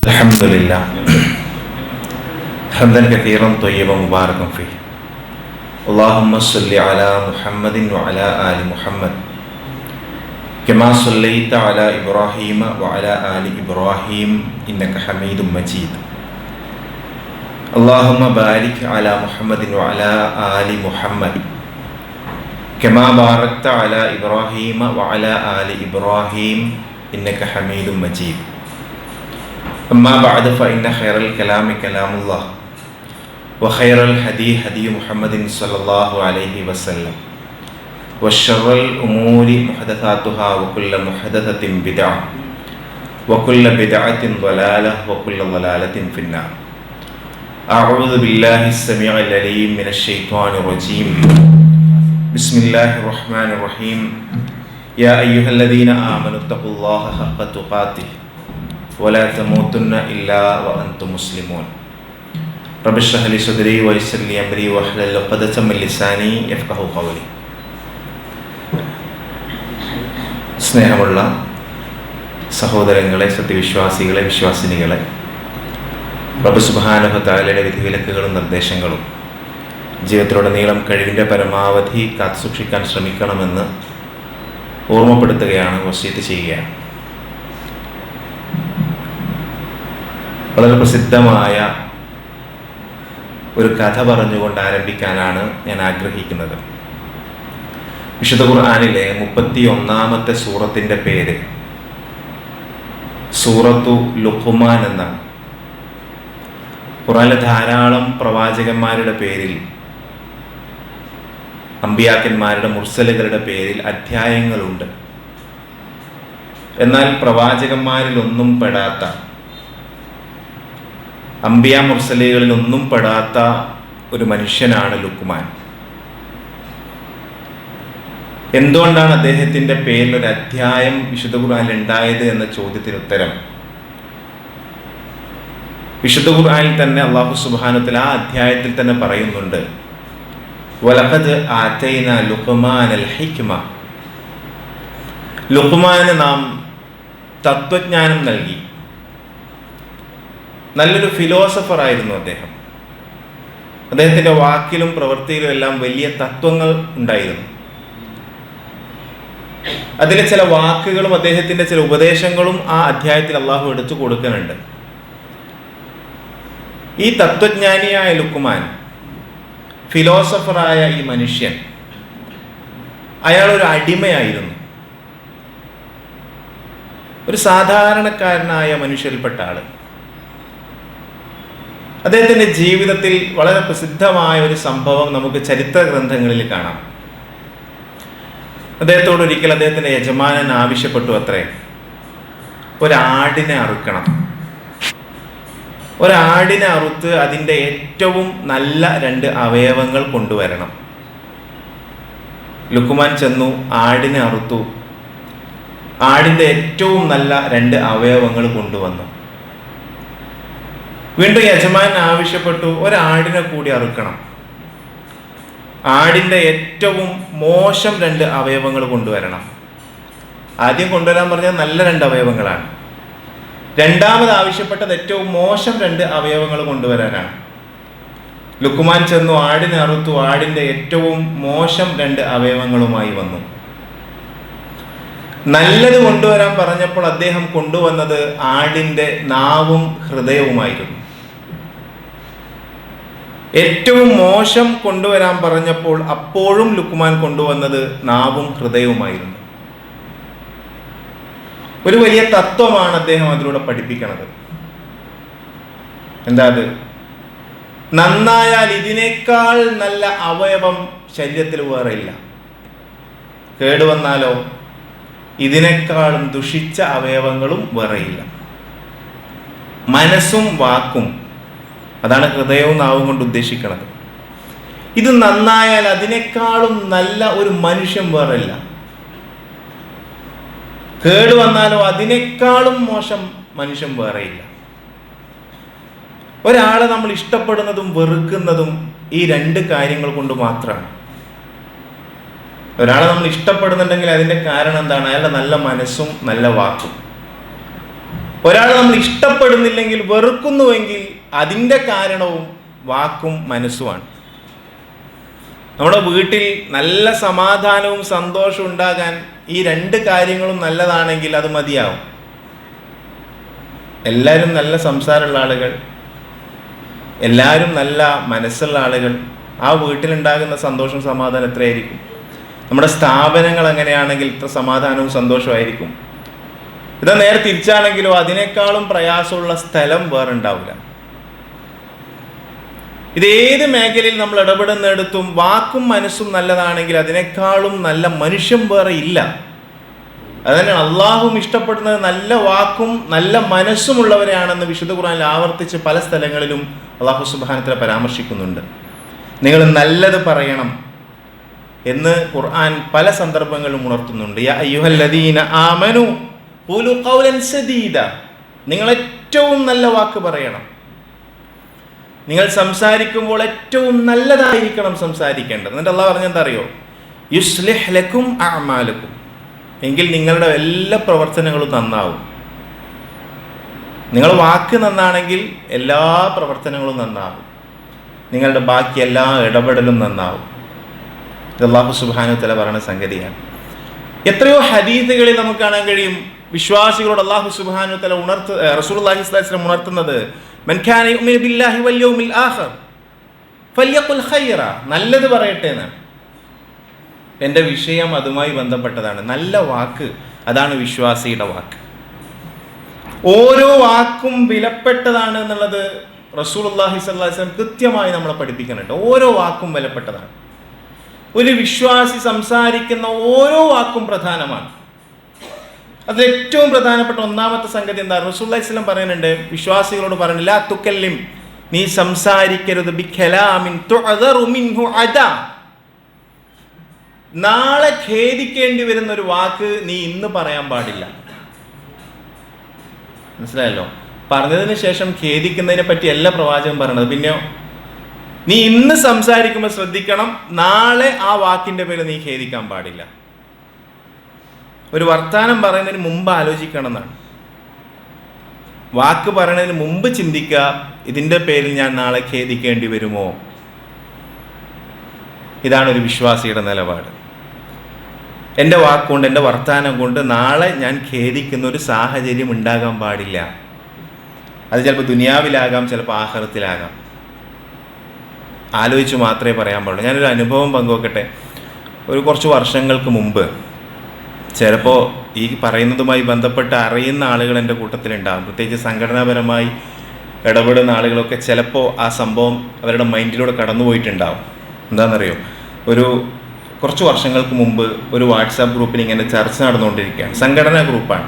الحمد لله حمدا كثيرا طيبا مباركا فيه اللهم صل على محمد وعلى آل محمد كما صليت على إبراهيم وعلى آل إبراهيم إنك حميد مجيد اللهم بارك على محمد وعلى آل محمد كما باركت على إبراهيم وعلى آل إبراهيم إنك حميد مجيد أما بعد فإن خير الكلام كلام الله وخير الهدي هدي محمد صلى الله عليه وسلم وشر الأمور محدثاتها وكل محدثة بدعة وكل بدعة ضلالة وكل ضلالة في النار. أعوذ بالله السميع العليم من الشيطان الرجيم. بسم الله الرحمن الرحيم. يا أيها الذين آمنوا اتقوا الله حق تقاته ولا تموتن إلا وأنتم مسلمون. رب اشرح لي صدري ويسر لي أمري واحلل عقدة من لساني يفقهوا قولي. സ്നേഹമുള്ള സഹോദരങ്ങളെ, സത്യവിശ്വാസികളെ, വിശ്വാസിനികളെ, റബ്ബ് സുബ്ഹാനഹു വ തആലയുടെ വിധിവിലക്കുകളും നിർദ്ദേശങ്ങളും ജീവിതത്തിലുടനീളം കഴിവിൻ്റെ പരമാവധി കാത്തുസൂക്ഷിക്കാൻ ശ്രമിക്കണമെന്ന് ഓർമ്മപ്പെടുത്തുകയാണ്, വസിയത്ത് ചെയ്യുകയാണ്. വളരെ പ്രസിദ്ധമായ ഒരു കഥ പറഞ്ഞുകൊണ്ട് ആരംഭിക്കാനാണ് ഞാൻ ആഗ്രഹിക്കുന്നത്. വിശുദ്ധ ഖുർആനിലെ 31-ാമത്തെ സൂറത്തിൻ്റെ പേര് സൂറത്തു ലുഖ്മാൻ എന്നാണ്. ഖുർആനിലെ ധാരാളം പ്രവാചകന്മാരുടെ പേരിൽ, അമ്പിയാക്കന്മാരുടെ, മുർസലുകളുടെ പേരിൽ അധ്യായങ്ങളുണ്ട്. എന്നാൽ പ്രവാചകന്മാരിലൊന്നും പെടാത്ത, അമ്പിയ മുർസലുകളിലൊന്നും പെടാത്ത ഒരു മനുഷ്യനാണ് ലുഖ്മാൻ. എന്തുകൊണ്ടാണ് അദ്ദേഹത്തിൻ്റെ പേരിൽ ഒരു അധ്യായം വിശുദ്ധ ഖുർആനിൽ ഉണ്ടായത് എന്ന ചോദ്യത്തിന് ഉത്തരം, വിശുദ്ധ ഖുർആനിൽ തന്നെ അല്ലാഹു സുബ്ഹാനഹു വ തആല ആ അധ്യായത്തിൽ തന്നെ പറയുന്നുണ്ട്, വലഖദ് ആതൈനാ ലുഖ്മാനൽ ഹിക്മ. ലുഖ്മാന് നാം തത്വജ്ഞാനം നൽകി. നല്ലൊരു ഫിലോസഫർ ആയിരുന്നു അദ്ദേഹം. അദ്ദേഹത്തിൻ്റെ വാക്കിലും പ്രവൃത്തിയിലും എല്ലാം വലിയ തത്വങ്ങൾ ഉണ്ടായിരുന്നു. അതിലെ ചില വാക്കുകളും അദ്ദേഹത്തിൻ്റെ ചില ഉപദേശങ്ങളും ആ അധ്യായത്തിൽ അള്ളാഹു എടുത്തു കൊടുക്കുന്നുണ്ട്. ഈ തത്വജ്ഞാനിയായ ലുഖ്മാൻ, ഫിലോസഫറായ ഈ മനുഷ്യൻ, അയാളൊരു അടിമയായിരുന്നു. ഒരു സാധാരണക്കാരനായ മനുഷ്യരിൽപ്പെട്ട ആള്. അദ്ദേഹത്തിൻ്റെ ജീവിതത്തിൽ വളരെ പ്രസിദ്ധമായ ഒരു സംഭവം നമുക്ക് ചരിത്ര ഗ്രന്ഥങ്ങളിൽ കാണാം. അദ്ദേഹത്തോട് ഒരിക്കൽ അദ്ദേഹത്തിൻ്റെ യജമാനൻ ആവശ്യപ്പെട്ടു അത്രേ, ഒരാടിനെ അറുക്കണം. ഒരാടിനെ അറുത്ത് അതിൻ്റെ ഏറ്റവും നല്ല 2 അവയവങ്ങൾ കൊണ്ടുവരണം. ലുഖ്മാൻ ചെന്നു, ആടിനെ അറുത്തു, ആടിൻ്റെ ഏറ്റവും നല്ല 2 അവയവങ്ങൾ കൊണ്ടുവന്നു. വീണ്ടും യജമാനൻ ആവശ്യപ്പെട്ടു, ഒരാടിനെ കൂടി അറുക്കണം. ആടിൻ്റെ ഏറ്റവും മോശം 2 അവയവങ്ങൾ കൊണ്ടുവരണം. ആദ്യം കൊണ്ടുവരാൻ പറഞ്ഞാൽ നല്ല 2 അവയവങ്ങളാണ്. രണ്ടാമത് ആവശ്യപ്പെട്ടത് ഏറ്റവും മോശം 2 അവയവങ്ങൾ കൊണ്ടുവരാനാണ്. ലുഖ്മാൻ ചെന്നു, ആടിനെ അറുത്തു, ആടിൻ്റെ ഏറ്റവും മോശം 2 അവയവങ്ങളുമായി വന്നു. നല്ലത് കൊണ്ടുവരാൻ പറഞ്ഞപ്പോൾ അദ്ദേഹം കൊണ്ടുവന്നത് ആടിൻ്റെ നാവും ഹൃദയവുമായിരുന്നു. ഏറ്റവും മോശം കൊണ്ടുവരാൻ പറഞ്ഞപ്പോൾ അപ്പോഴും ലുഖ്മാൻ കൊണ്ടുവന്നത് നാവും ഹൃദയവുമായിരുന്നു. ഒരു വലിയ തത്വമാണ് അദ്ദേഹം അതിലൂടെ പഠിപ്പിക്കുന്നത്. എന്താ അത്? നന്നായാൽ ഇതിനേക്കാൾ നല്ല അവയവം ശരീരത്തിൽ വേറെ ഇല്ല. കേടുവന്നാലോ ഇതിനേക്കാളും ദുഷിച്ച അവയവങ്ങളും വേറെയില്ല. മനസ്സും വാക്കും, അതാണ് ഹൃദയവും നാവും കൊണ്ട് ഉദ്ദേശിക്കുന്നത്. ഇത് നന്നായാൽ അതിനേക്കാളും നല്ല ഒരു മനുഷ്യൻ വേറെയില്ല. കേടുവന്നാലോ അതിനേക്കാളും മോശം മനുഷ്യൻ വേറെയില്ല. ഒരാളെ നമ്മൾ ഇഷ്ടപ്പെടുന്നതും വെറുക്കുന്നതും ഈ 2 കാര്യങ്ങൾ കൊണ്ട് മാത്രമാണ്. ഒരാളെ നമ്മൾ ഇഷ്ടപ്പെടുന്നുണ്ടെങ്കിൽ അതിൻ്റെ കാരണം എന്താണ്? അയാളുടെ നല്ല മനസ്സും നല്ല വാക്കും. ഒരാൾ നമ്മൾ ഇഷ്ടപ്പെടുന്നില്ലെങ്കിൽ, വെറുക്കുന്നുവെങ്കിൽ അതിൻ്റെ കാരണവും വാക്കും മനസ്സുമാണ്. നമ്മുടെ വീട്ടിൽ നല്ല സമാധാനവും സന്തോഷവും ഉണ്ടാകാൻ ഈ രണ്ട് കാര്യങ്ങളും നല്ലതാണെങ്കിൽ അത് മതിയാവും. എല്ലാവരും നല്ല സംസാരമുള്ള ആളുകൾ, എല്ലാവരും നല്ല മനസ്സുള്ള ആളുകൾ, ആ വീട്ടിലുണ്ടാകുന്ന സന്തോഷവും സമാധാനം എത്രയായിരിക്കും? നമ്മുടെ സ്ഥാപനങ്ങൾ അങ്ങനെയാണെങ്കിൽ ഇത്ര സമാധാനവും സന്തോഷമായിരിക്കും. ഇത് നേരെ തിരിച്ചാണെങ്കിലോ അതിനേക്കാളും പ്രയാസമുള്ള സ്ഥലം വേറെ ഉണ്ടാവില്ല. ഇതേത് മേഖലയിൽ നമ്മൾ ഇടപെടുന്നിടത്തും വാക്കും മനസ്സും നല്ലതാണെങ്കിൽ അതിനേക്കാളും നല്ല മനുഷ്യൻ വേറെ ഇല്ല. അതുതന്നെയാണ് അള്ളാഹും ഇഷ്ടപ്പെടുന്നത് നല്ല വാക്കും നല്ല മനസ്സുമുള്ളവരെയാണെന്ന് വിശുദ്ധ ഖുർആനിൽ ആവർത്തിച്ച് പല സ്ഥലങ്ങളിലും അള്ളാഹു സുബ്ഹാനഹു വ തആല പരാമർശിക്കുന്നുണ്ട്. നിങ്ങൾ നല്ലത് പറയണം എന്ന് ഖുർആൻ പല സന്ദർഭങ്ങളിലും ഉണർത്തുന്നുണ്ട്. യാ അയ്യുഹല്ലദീന ആമനു ഖൂലു ഖൗലൻ സദീദ, നിങ്ങൾ ഏറ്റവും നല്ല വാക്ക് പറയണം. നിങ്ങൾ സംസാരിക്കുമ്പോൾ ഏറ്റവും നല്ലതായിരിക്കണം സംസാരിക്കേണ്ടത്. എന്നിട്ട് അള്ളാഹു പറഞ്ഞെന്താ അറിയോ? യുസ്ലിഹ് ലക്കും അഅമാലക്കും, എങ്കിൽ നിങ്ങളുടെ എല്ലാ പ്രവർത്തനങ്ങളും നന്നാവും. നിങ്ങൾ വാക്ക് നന്നാണെങ്കിൽ എല്ലാ പ്രവർത്തനങ്ങളും നന്നാവും, നിങ്ങളുടെ ബാക്കി എല്ലാ ഇടപെടലും നന്നാവും. ഇത് അല്ലാഹു സുബ്ഹാനഹു വ തആല പറയുന്ന സംഗതിയാണ്. എത്രയോ ഹദീസുകളിൽ നമുക്ക് കാണാൻ കഴിയും വിശ്വാസികളോട് അല്ലാഹു സുബ്ഹാനഹു വ തആല റസൂലുള്ളാഹി സ്വല്ലല്ലാഹു അലൈഹി വസല്ലം ഉണർത്തുന്നത്, മൻ കാന യുഅ്മിനു ബില്ലാഹി വൽ യൗമിൽ ആഖിർ ഫല്യഖുൽ ഖൈറ, നല്ലത് പറയട്ടെ എന്നാണ്. എൻ്റെ വിഷയം അതുമായി ബന്ധപ്പെട്ടതാണ്. നല്ല വാക്ക്, അതാണ് വിശ്വാസിയുടെ വാക്ക്. ഓരോ വാക്കും വിലപ്പെട്ടതാണ് എന്നുള്ളത് റസൂലുള്ളാഹി സ്വല്ലല്ലാഹു അലൈഹി വസല്ലം കൃത്യമായി നമ്മളെ പഠിപ്പിക്കുന്നുണ്ട്. ഓരോ വാക്കും വിലപ്പെട്ടതാണ്. ഒരു വിശ്വാസി സംസാരിക്കുന്ന ഓരോ വാക്കും പ്രധാനമാണ്. അത് ഏറ്റവും പ്രധാനപ്പെട്ട ഒന്നാമത്തെ സംഗതി എന്താ? റസൂലുള്ളാഹി സ്വല്ലല്ലാഹു അലൈഹി വസല്ലം പറയുന്നുണ്ട്, വിശ്വാസികളോട് പറയുന്നത്, ലാ തുകല്ലിം, നീ സംസാരിക്കരുത്, ബിഖലാമിൻ തുഅദറു മിൻഹു അദാ, നാളെ ഖേദിക്കേണ്ടി വരുന്ന ഒരു വാക്ക് നീ ഇന്ന് പറയാൻ പാടില്ല. മനസ്സിലായല്ലോ? പറഞ്ഞതിന് ശേഷം ഖേദിക്കുന്നതിനെ പറ്റി എല്ലാ പ്രവാചകൻ പറയണത്. പിന്നെയോ, നീ ഇന്ന് സംസാരിക്കുമ്പോൾ ശ്രദ്ധിക്കണം, നാളെ ആ വാക്കിന്റെ പേരിൽ നീ ഖേദിക്കാൻ പാടില്ല. ഒരു വർത്താനം പറയുന്നതിന് മുമ്പ് ആലോചിക്കണം എന്നാണ്. വാക്ക് പറയുന്നതിന് മുമ്പ് ചിന്തിക്കുക, ഇതിൻ്റെ പേരിൽ ഞാൻ നാളെ ഖേദിക്കേണ്ടി വരുമോ? ഇതാണ് ഒരു വിശ്വാസിയുടെ നിലപാട്. എൻ്റെ വാക്കുകൊണ്ട്, എൻ്റെ വർത്താനം കൊണ്ട് നാളെ ഞാൻ ഖേദിക്കുന്ന ഒരു സാഹചര്യം ഉണ്ടാകാൻ പാടില്ല. അത് ചിലപ്പോൾ ദുനിയാവിലാകാം, ചിലപ്പോൾ ആഖിറത്തിലാകാം. ആലോചിച്ച് മാത്രമേ പറയാൻ പാടുള്ളൂ. ഞാനൊരു അനുഭവം പങ്കുവെക്കട്ടെ. കുറച്ച് വർഷങ്ങൾക്ക് മുമ്പ്, ചിലപ്പോൾ ഈ പറയുന്നതുമായി ബന്ധപ്പെട്ട് അറിയുന്ന ആളുകൾ എൻ്റെ കൂട്ടത്തിലുണ്ടാകും, പ്രത്യേകിച്ച് സംഘടനാപരമായി ഇടപെടുന്ന ആളുകളൊക്കെ ചിലപ്പോൾ ആ സംഭവം അവരുടെ മൈൻഡിലൂടെ കടന്നു പോയിട്ടുണ്ടാവും. എന്താണെന്നറിയോ? കുറച്ച് വർഷങ്ങൾക്ക് മുമ്പ് ഒരു വാട്സാപ്പ് ഗ്രൂപ്പിൽ ഇങ്ങനെ ചർച്ച നടന്നുകൊണ്ടിരിക്കുകയാണ്. സംഘടനാ ഗ്രൂപ്പാണ്.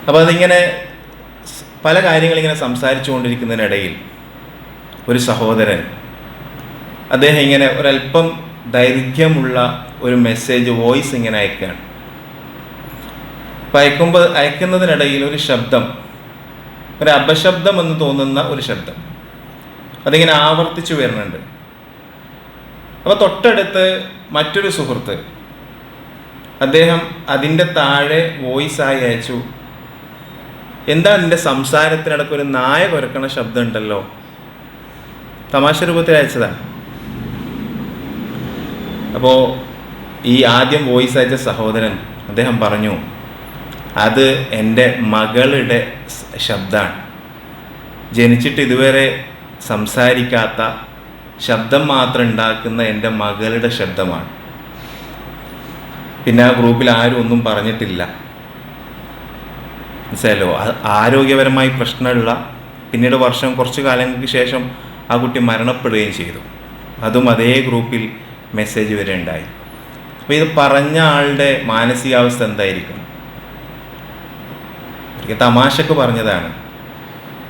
അപ്പോൾ അതിങ്ങനെ പല കാര്യങ്ങളിങ്ങനെ സംസാരിച്ചു കൊണ്ടിരിക്കുന്നതിനിടയിൽ ഒരു സഹോദരൻ, അദ്ദേഹം ഇങ്ങനെ ഒരല്പം ദൈർഘ്യമുള്ള ഒരു മെസ്സേജ്, വോയിസ് ഇങ്ങനെ അയക്കുകയാണ്. അപ്പം അയക്കുന്നതിനിടയിൽ ഒരു ശബ്ദം, ഒരു അപശബ്ദം എന്ന് തോന്നുന്ന ഒരു ശബ്ദം അതിങ്ങനെ ആവർത്തിച്ചു വരുന്നുണ്ട്. അപ്പോൾ തൊട്ടടുത്ത് മറ്റൊരു സുഹൃത്ത്, അദ്ദേഹം അതിൻ്റെ താഴെ വോയിസായി അയച്ചു, എന്താ നിൻ്റെ സംസാരത്തിനിടയ്ക്ക് ഒരു നായ കുരക്കണ ശബ്ദം ഉണ്ടല്ലോ. തമാശ രൂപത്തിൽ അയച്ചതാണ്. അപ്പോൾ ഈ ആദ്യം വോയിസ് അയച്ച സഹോദരൻ അദ്ദേഹം പറഞ്ഞു, അത് എൻ്റെ മകളുടെ ശബ്ദമാണ്. ജനിച്ചിട്ട് ഇതുവരെ സംസാരിക്കാത്ത, ശബ്ദം മാത്രം ഉണ്ടാക്കുന്ന എൻ്റെ മകളുടെ ശബ്ദമാണ്. പിന്നെ ആ ഗ്രൂപ്പിൽ ആരും ഒന്നും പറഞ്ഞിട്ടില്ല. മനസ്സിലായല്ലോ? ആരോഗ്യപരമായി പ്രശ്നമുള്ള, പിന്നീട് കുറച്ച് കാലങ്ങൾക്ക് ശേഷം ആ കുട്ടി മരണപ്പെടുകയും ചെയ്തു. അതും അതേ ഗ്രൂപ്പിൽ മെസ്സേജ് വരെ ഉണ്ടായി. അപ്പോൾ ഇത് പറഞ്ഞ ആളുടെ മാനസികാവസ്ഥ എന്തായിരിക്കും? തമാശക്ക് പറഞ്ഞതാണ്.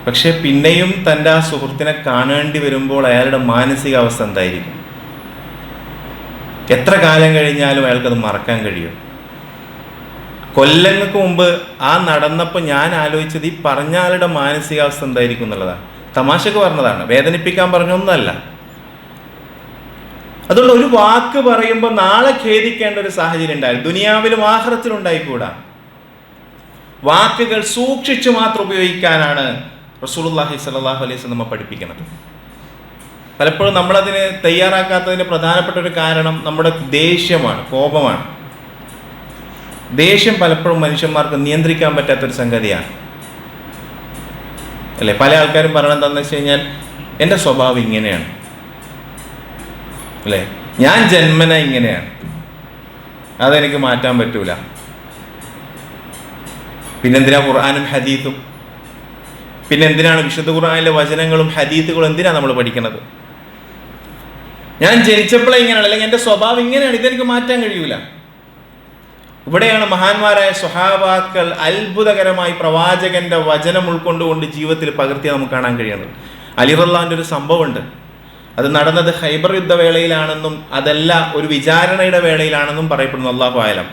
പക്ഷെ പിന്നെയും തൻ്റെ ആ സുഹൃത്തിനെ കാണേണ്ടി വരുമ്പോൾ അയാളുടെ മാനസികാവസ്ഥ എന്തായിരിക്കും? എത്ര കാലം കഴിഞ്ഞാലും അയാൾക്കത് മറക്കാൻ കഴിയും? കൊല്ലങ്ങൾക്ക് മുമ്പ് ആ നടന്നപ്പോൾ ഞാൻ ആലോചിച്ചത് ഈ പറഞ്ഞ ആളുടെ മാനസികാവസ്ഥ എന്തായിരിക്കും എന്നുള്ളതാണ്. തമാശക്ക് പറഞ്ഞതാണ്, വേദനിപ്പിക്കാൻ പറഞ്ഞൊന്നുമല്ല. അതുകൊണ്ട് ഒരു വാക്ക് പറയുമ്പോൾ നാളെ ഖേദിക്കേണ്ട ഒരു സാഹചര്യം ഉണ്ടായി, ദുനിയാവിലും ആഖിറത്തിലും ഉണ്ടായിക്കൂടാ. വാക്കുകൾ സൂക്ഷിച്ചു മാത്രം ഉപയോഗിക്കാനാണ് റസൂലുള്ളാഹി സ്വല്ലല്ലാഹു അലൈഹി വസല്ലം നമ്മെ പഠിപ്പിക്കുന്നത്. പലപ്പോഴും നമ്മളതിന് തയ്യാറാക്കാത്തതിന് പ്രധാനപ്പെട്ട ഒരു കാരണം നമ്മുടെ ദേഷ്യമാണ്, കോപമാണ്. ദേഷ്യം പലപ്പോഴും മനുഷ്യന്മാർക്ക് നിയന്ത്രിക്കാൻ പറ്റാത്തൊരു സംഗതിയാണ് അല്ലേ? പല ആൾക്കാരും പറയണത് എന്താണെന്ന് വെച്ച് കഴിഞ്ഞാൽ എൻ്റെ സ്വഭാവം ഇങ്ങനെയാണ് അല്ലേ, ഞാൻ ജന്മന ഇങ്ങനെയാണ്, അതെനിക്ക് മാറ്റാൻ പറ്റൂല. പിന്നെന്തിനാ ഖുർആനും ഹദീത്തും? പിന്നെ എന്തിനാണ് വിശുദ്ധ ഖുർആനിലെ വചനങ്ങളും ഹദീത്തുകളും എന്തിനാണ് നമ്മൾ പഠിക്കുന്നത്? ഞാൻ ജനിച്ചപ്പോഴേ ഇങ്ങനെയാണ്, അല്ലെങ്കിൽ എൻ്റെ സ്വഭാവം ഇങ്ങനെയാണ്, ഇതെനിക്ക് മാറ്റാൻ കഴിയൂല. ഇവിടെയാണ് മഹാന്മാരായ സ്വഹാബാക്കൾ അത്ഭുതകരമായി പ്രവാചകന്റെ വചനം ഉൾക്കൊണ്ടുകൊണ്ട് ജീവിതത്തിൽ പകർത്തിയ നമുക്ക് കാണാൻ കഴിയുന്നത്. അലി റളിയല്ലാഹുവിന്റെ ഒരു സംഭവമുണ്ട്. അത് നടന്നത് ഖൈബർ യുദ്ധവേളയിലാണെന്നും അതല്ല ഒരു വിചാരണയുടെ വേളയിലാണെന്നും പറയപ്പെടുന്നു. അല്ലാഹു ആലം.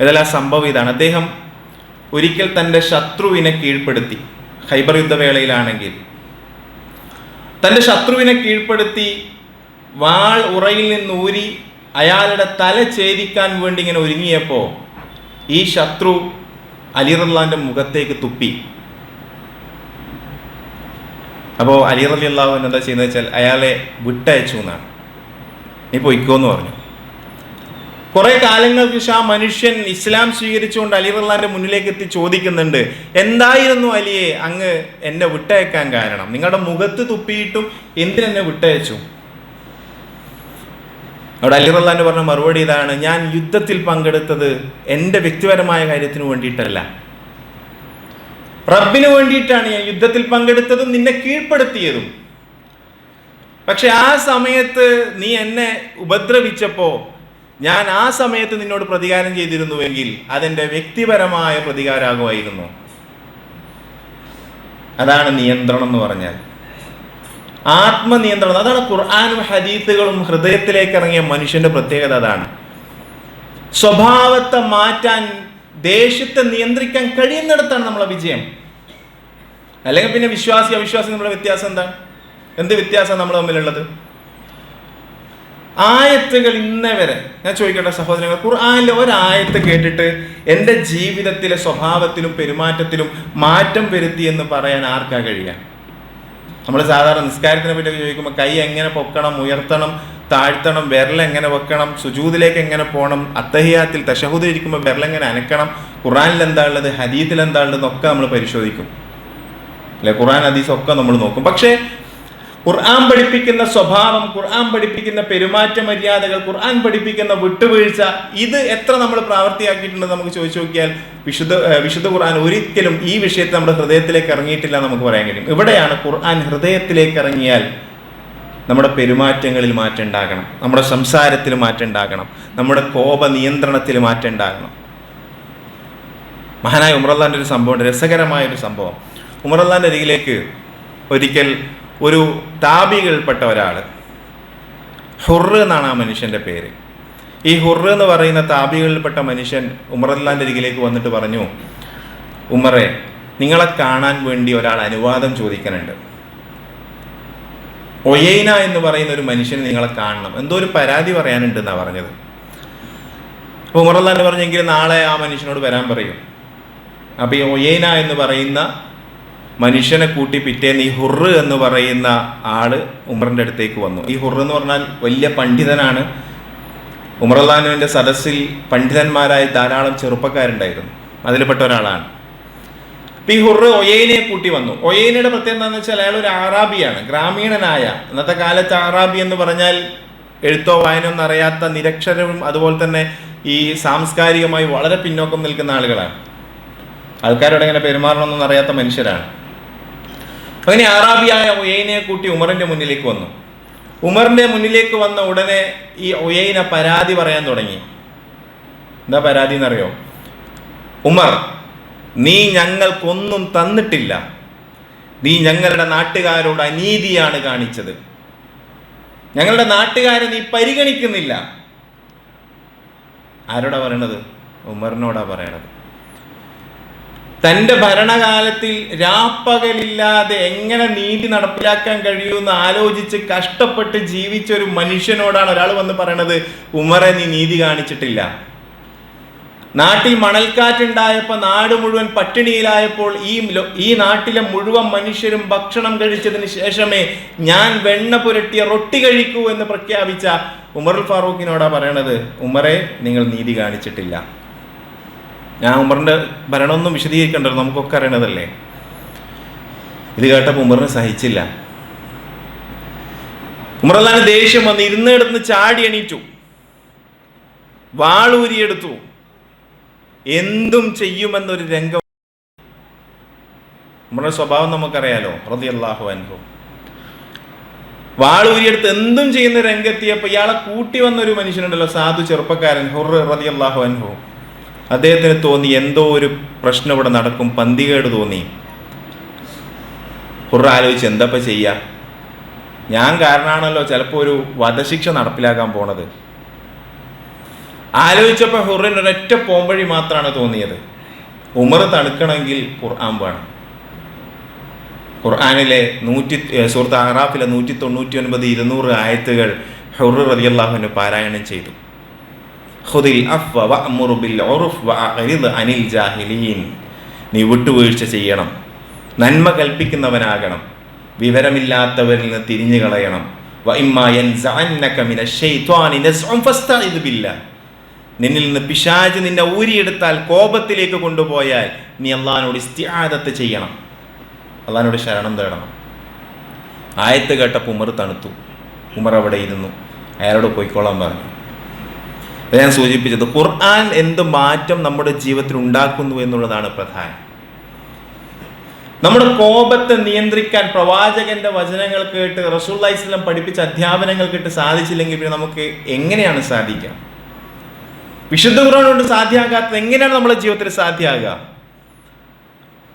ഇതെല്ലാം സംഭവം ഇതാണ്. അദ്ദേഹം ഒരിക്കൽ തൻ്റെ ശത്രുവിനെ കീഴ്പ്പെടുത്തി. ഖൈബർ യുദ്ധവേളയിലാണെങ്കിൽ തൻ്റെ ശത്രുവിനെ കീഴ്പ്പെടുത്തി വാൾ ഉറയിൽ നിന്നൂരി അയാളുടെ തല ഛേദിക്കാൻ വേണ്ടി ഇങ്ങനെ ഒരുങ്ങിയപ്പോൾ ഈ ശത്രു അലി റളിയല്ലാഹുവിന്റെ മുഖത്തേക്ക് തുപ്പി. അപ്പോൾ അലി റളിയല്ലാഹു അൻഹു എന്താ ചെയ്യുന്നത് വെച്ചാൽ അയാളെ വിട്ടയച്ചു എന്നാണ്. നീ പൊയ്ക്കോന്ന് പറഞ്ഞു. കുറെ കാലങ്ങൾക്ക് ശേഷം ആ മനുഷ്യൻ ഇസ്ലാം സ്വീകരിച്ചുകൊണ്ട് അലി റളിയല്ലാഹുവിന്റെ മുന്നിലേക്ക് എത്തി ചോദിക്കുന്നുണ്ട്, എന്തായിരുന്നു അലിയെ അങ്ങ് എന്നെ വിട്ടയക്കാൻ കാരണം? നിങ്ങളുടെ മുഖത്ത് തുപ്പിയിട്ടും എന്തിനെന്നെ വിട്ടയച്ചു? അവിടെ അലി റളിയല്ലാഹു പറഞ്ഞ മറുപടി ഇതാണ്, ഞാൻ യുദ്ധത്തിൽ പങ്കെടുത്തത് എൻ്റെ വ്യക്തിപരമായ കാര്യത്തിന് വേണ്ടിയിട്ടല്ല, റബ്ബിന് വേണ്ടിയിട്ടാണ് ഞാൻ യുദ്ധത്തിൽ പങ്കെടുത്തതും നിന്നെ കീഴ്പ്പെടുത്തിയതും. പക്ഷെ ആ സമയത്ത് നീ എന്നെ ഉപദ്രവിച്ചപ്പോൾ ഞാൻ ആ സമയത്ത് നിന്നോട് പ്രതികാരം ചെയ്തിരുന്നുവെങ്കിൽ അതെൻ്റെ വ്യക്തിപരമായ പ്രതികാരമാകുമായിരുന്നു. അതാണ് നിയന്ത്രണം എന്ന് പറഞ്ഞാൽ, ആത്മനിയന്ത്രണം. അതാണ് ഖുർആനും ഹദീസുകളും ഹൃദയത്തിലേക്ക് ഇറങ്ങിയ മനുഷ്യന്റെ പ്രത്യേകത. അതാണ് സ്വഭാവത്തെ മാറ്റാൻ, ദേഷ്യത്തെ നിയന്ത്രിക്കാൻ കഴിയുന്നിടത്താണ് നമ്മളെ വിജയം. അല്ലെങ്കിൽ പിന്നെ വിശ്വാസി അവിശ്വാസി നമ്മളെ വ്യത്യാസം എന്താണ്? എന്ത് വ്യത്യാസം നമ്മൾ തമ്മിലുള്ളത്? ആയത്തുകൾ ഇന്നേ വരെ ഞാൻ ചോദിക്കട്ടെ സഹോദരങ്ങൾ, ഖുർആനിലെ ഒരായത്ത് കേട്ടിട്ട് എൻ്റെ ജീവിതത്തിലെ സ്വഭാവത്തിലും പെരുമാറ്റത്തിലും മാറ്റം വരുത്തി എന്ന് പറയാൻ ആർക്കാ കഴിയുക? നമ്മൾ സാധാരണ നിസ്കാരത്തിനെ പറ്റിയൊക്കെ ചോദിക്കുമ്പോൾ കൈ എങ്ങനെ പൊക്കണം, ഉയർത്തണം, താഴ്ത്തണം, വിരലെങ്ങനെ വെക്കണം, സുജൂദിലേക്ക് എങ്ങനെ പോകണം, അത്തഹിയാത്തിൽ തശഹുദിൽ ഇരിക്കുമ്പോൾ വിരലെങ്ങനെ അനക്കണം, ഖുർആനിൽ എന്താ ഉള്ളത്, ഹദീത്തിൽ എന്താ ഉള്ളതെന്നൊക്കെ നമ്മൾ പരിശോധിക്കും അല്ലെ? ഖുർആൻ ഹദീസ് ഒക്കെ നമ്മൾ നോക്കും. പക്ഷേ ഖുർആൻ പഠിപ്പിക്കുന്ന സ്വഭാവം, ഖുർആൻ പഠിപ്പിക്കുന്ന പെരുമാറ്റ മര്യാദകൾ, ഖുർആൻ പഠിപ്പിക്കുന്ന വിട്ടുവീഴ്ച, ഇത് എത്ര നമ്മൾ പ്രാവർത്തിയാക്കിയിട്ടുണ്ടെന്ന് നമുക്ക് ചോദിച്ചു നോക്കിയാൽ വിശുദ്ധ ഖുർആൻ ഒരിക്കലും ഈ വിഷയത്തിൽ നമ്മുടെ ഹൃദയത്തിലേക്ക് ഇറങ്ങിയിട്ടില്ല നമുക്ക് പറയാൻ കഴിയും. ഇവിടെയാണ് ഖുർആൻ ഹൃദയത്തിലേക്ക് ഇറങ്ങിയാൽ നമ്മുടെ പെരുമാറ്റങ്ങളിൽ മാറ്റം ഉണ്ടാകണം, നമ്മുടെ സംസാരത്തിൽ മാറ്റം ഉണ്ടാകണം, നമ്മുടെ കോപ നിയന്ത്രണത്തിൽ മാറ്റം ഉണ്ടാകണം. മഹാനായ ഉമർ റളിയല്ലാഹുവിന്റെ ഒരു സംഭവമുണ്ട്, രസകരമായൊരു സംഭവം. ഉമർ റളിയല്ലാഹുവിന്റെ അരികിലേക്ക് ഒരിക്കൽ ഒരു താബികളിൽപ്പെട്ട ഒരാൾ, ഹുർറ് എന്നാണ് ആ മനുഷ്യൻ്റെ പേര്. ഈ ഹുർറ് എന്ന് പറയുന്ന താബികളിൽപ്പെട്ട മനുഷ്യൻ ഉമർ റളിയല്ലാഹുവിന്റെ അരികിലേക്ക് വന്നിട്ട് പറഞ്ഞു, ഉമറെ, നിങ്ങളെ കാണാൻ വേണ്ടി ഒരാൾ അനുവാദം ചോദിക്കാനുണ്ട്. ഒയൈന എന്ന് പറയുന്ന ഒരു മനുഷ്യന് നിങ്ങളെ കാണണം, എന്തോ ഒരു പരാതി പറയാനുണ്ട് എന്നാണ് പറഞ്ഞത്. അപ്പോൾ ഉമർ റളിയല്ലാഹു അൻഹു പറഞ്ഞെങ്കിൽ നാളെ ആ മനുഷ്യനോട് വരാൻ പറയും. അപ്പോൾ ഈ ഒയൈന എന്ന് പറയുന്ന മനുഷ്യനെ കൂട്ടി പിറ്റേന്ന് ഈ ഹുർറ് എന്ന് പറയുന്ന ആള് ഉമറിൻ്റെ അടുത്തേക്ക് വന്നു. ഈ ഹുർറ് എന്ന് പറഞ്ഞാൽ വലിയ പണ്ഡിതനാണ്. ഉമർ റളിയല്ലാഹു അൻഹുവിൻ്റെ സദസ്സിൽ പണ്ഡിതന്മാരായ ധാരാളം ചെറുപ്പക്കാരുണ്ടായിരുന്നു, അതിൽപ്പെട്ട ഒരാളാണ്. ഈ ഹുർറ് ഒയൈനയെ കൂട്ടി വന്നു. ഒയൈനയുടെ പ്രത്യേകത എന്താണെന്ന് വെച്ചാൽ അയാൾ ഒരു അറാബിയാണ്, ഗ്രാമീണനായ. ഇന്നത്തെ കാലത്ത് അറാബി എന്ന് പറഞ്ഞാൽ എഴുത്തോ വായനയൊന്നും അറിയാത്ത, നിരക്ഷരവും അതുപോലെ തന്നെ ഈ സാംസ്കാരികമായി വളരെ പിന്നോക്കം നിൽക്കുന്ന ആളുകളാണ്. ആൾക്കാരോട് എങ്ങനെ പെരുമാറണമെന്നൊന്നും അറിയാത്ത മനുഷ്യരാണ്. അങ്ങനെ അറാബിയായ ഒയൈനയെ കൂട്ടി ഉമറിന്റെ മുന്നിലേക്ക് വന്നു. ഉമറിന്റെ മുന്നിലേക്ക് വന്ന ഉടനെ ഈ ഒയൈന പരാതി പറയാൻ തുടങ്ങി. എന്താ പരാതി എന്നറിയോ? ഉമർ, നീ ഞങ്ങൾക്കൊന്നും തന്നിട്ടില്ല, നീ ഞങ്ങളുടെ നാട്ടുകാരോട് അനീതിയാണ് കാണിച്ചത്, ഞങ്ങളുടെ നാട്ടുകാരെ നീ പരിഗണിക്കുന്നില്ല. ആരോടാ പറയണത്? ഉമറിനോടാ പറയണത്. തൻ്റെ ഭരണകാലത്തിൽ രാപ്പകലില്ലാതെ എങ്ങനെ നീതി നടപ്പിലാക്കാൻ കഴിയുമെന്ന് ആലോചിച്ച് കഷ്ടപ്പെട്ട് ജീവിച്ച ഒരു മനുഷ്യനോടാണ് ഒരാൾ വന്ന് പറയണത്, ഉമറെ, നീ നീതി കാണിച്ചിട്ടില്ല. നാട്ടിൽ മണൽക്കാറ്റുണ്ടായപ്പോൾ നാട് മുഴുവൻ പട്ടിണിയിലായപ്പോൾ ഈ നാട്ടിലെ മുഴുവൻ മനുഷ്യരും ഭക്ഷണം കഴിച്ചതിന് ശേഷമേ ഞാൻ വെണ്ണ പുരട്ടിയ റൊട്ടി കഴിക്കൂ എന്ന് പ്രഖ്യാപിച്ച ഉമറുൽ ഫാറൂഖിനോടാ പറയണത്, ഉമറെ നിങ്ങൾ നീതി കാണിച്ചിട്ടില്ല. ഞാൻ ഉമറിന്റെ ഭരണമൊന്നും വിശദീകരിക്കണ്ടല്ലോ, നമുക്കൊക്കെ അറിയണതല്ലേ. ഇത് കേട്ടപ്പോൾ ഉമറിന് സഹിച്ചില്ല. ഉമറല്ലാന് ദേഷ്യം വന്ന് ഇരുന്നിടത്ത് ചാടി എണീറ്റു, വാളൂരിയെടുത്തു, എന്തും ചെയ്യുമെന്നൊരു രംഗം. ഉമറിന്റെ സ്വഭാവം നമുക്കറിയാലോ, റളിയല്ലാഹു അൻഹു. വാളൂരിയെടുത്ത് എന്തും ചെയ്യുന്ന രംഗെത്തിയപ്പോൾ ഇയാളെ കൂട്ടി വന്നൊരു മനുഷ്യനുണ്ടല്ലോ, സാധു ചെറുപ്പക്കാരൻ ഹുർ റളിയല്ലാഹു അൻഹു, അദ്ദേഹത്തിന് തോന്നി എന്തോ ഒരു പ്രശ്നം ഇവിടെ നടക്കും, പന്തികേട് തോന്നി. ഹുർ ആലോചിച്ച് എന്താ ചെയ്യുക, ഞാൻ കാരണമാണല്ലോ ചിലപ്പോൾ ഒരു വധശിക്ഷ നടപ്പിലാക്കാൻ പോണത്. ആലോചിച്ചപ്പോൾ ഹുറിന് ഒരൊറ്റ പോംവഴി മാത്രമാണ് തോന്നിയത്, ഉമർ തണുക്കണമെങ്കിൽ ഖുർആൻ വേണം. ഖുർആനിലെ സൂറത്ത് അറാഫിലെ 199 200 ആയത്തുകൾ ഹുർ റളിയല്ലാഹു അൻഹു പാരായണം ചെയ്തു. ഖുദിൽ അഫ്വ വഅ്മുർ ബിൽ ഉർഫ് വഅറിദ് അനിൽ ജാഹിലീൻ. നീ വിട്ടുവീഴ്ച ചെയ്യണം, നന്മ കൽപ്പിക്കുന്നവനാകണം, വിവരമില്ലാത്തവരിൽ നിന്ന് തിരിഞ്ഞു കളയണം. വഇമ്മാ യൻസഅന്നക മിനശ് ശൈത്വാനി നസ്ഉൻ ഫസ്തഇദ് ബില്ലാഹ്. നിന്നിൽ നിന്ന് പിശാച് നിന്നെ ഊരിയെടുത്താൽ, കോപത്തിലേക്ക് കൊണ്ടുപോയാൽ നീ അള്ളാഹിനോട് ഇസ്തിആദത്ത് ചെയ്യണം, അള്ളാഹിനോട് ശരണം തേടണം. ആയത്ത് കേട്ടപ്പോൾ ഉമർ തണുത്തു. ഉമർ അവിടെ ഇരുന്നു, അയാളോട് പോയിക്കോളാൻ പറഞ്ഞു. ഞാൻ സൂചിപ്പിച്ചത് ഖുർആൻ എന്ത് മാറ്റം നമ്മുടെ ജീവിതത്തിൽ ഉണ്ടാക്കുന്നു എന്നുള്ളതാണ് പ്രധാനം. നമ്മുടെ കോപത്തെ നിയന്ത്രിക്കാൻ പ്രവാചകന്റെ വചനങ്ങൾ കേട്ട് റസൂലുള്ളാഹി സ്വല്ലല്ലാഹു അലൈഹി വസല്ലം പഠിപ്പിച്ച അധ്യാപനങ്ങൾ കേട്ട് സാധിച്ചില്ലെങ്കിൽ പിന്നെ നമുക്ക് എങ്ങനെയാണ് സാധിക്കുക? വിശുദ്ധ ഖുർആൻ കൊണ്ട് സാധ്യമാകാത്തത് എങ്ങനെയാണ് നമ്മുടെ ജീവിതത്തിൽ സാധ്യമാകുക?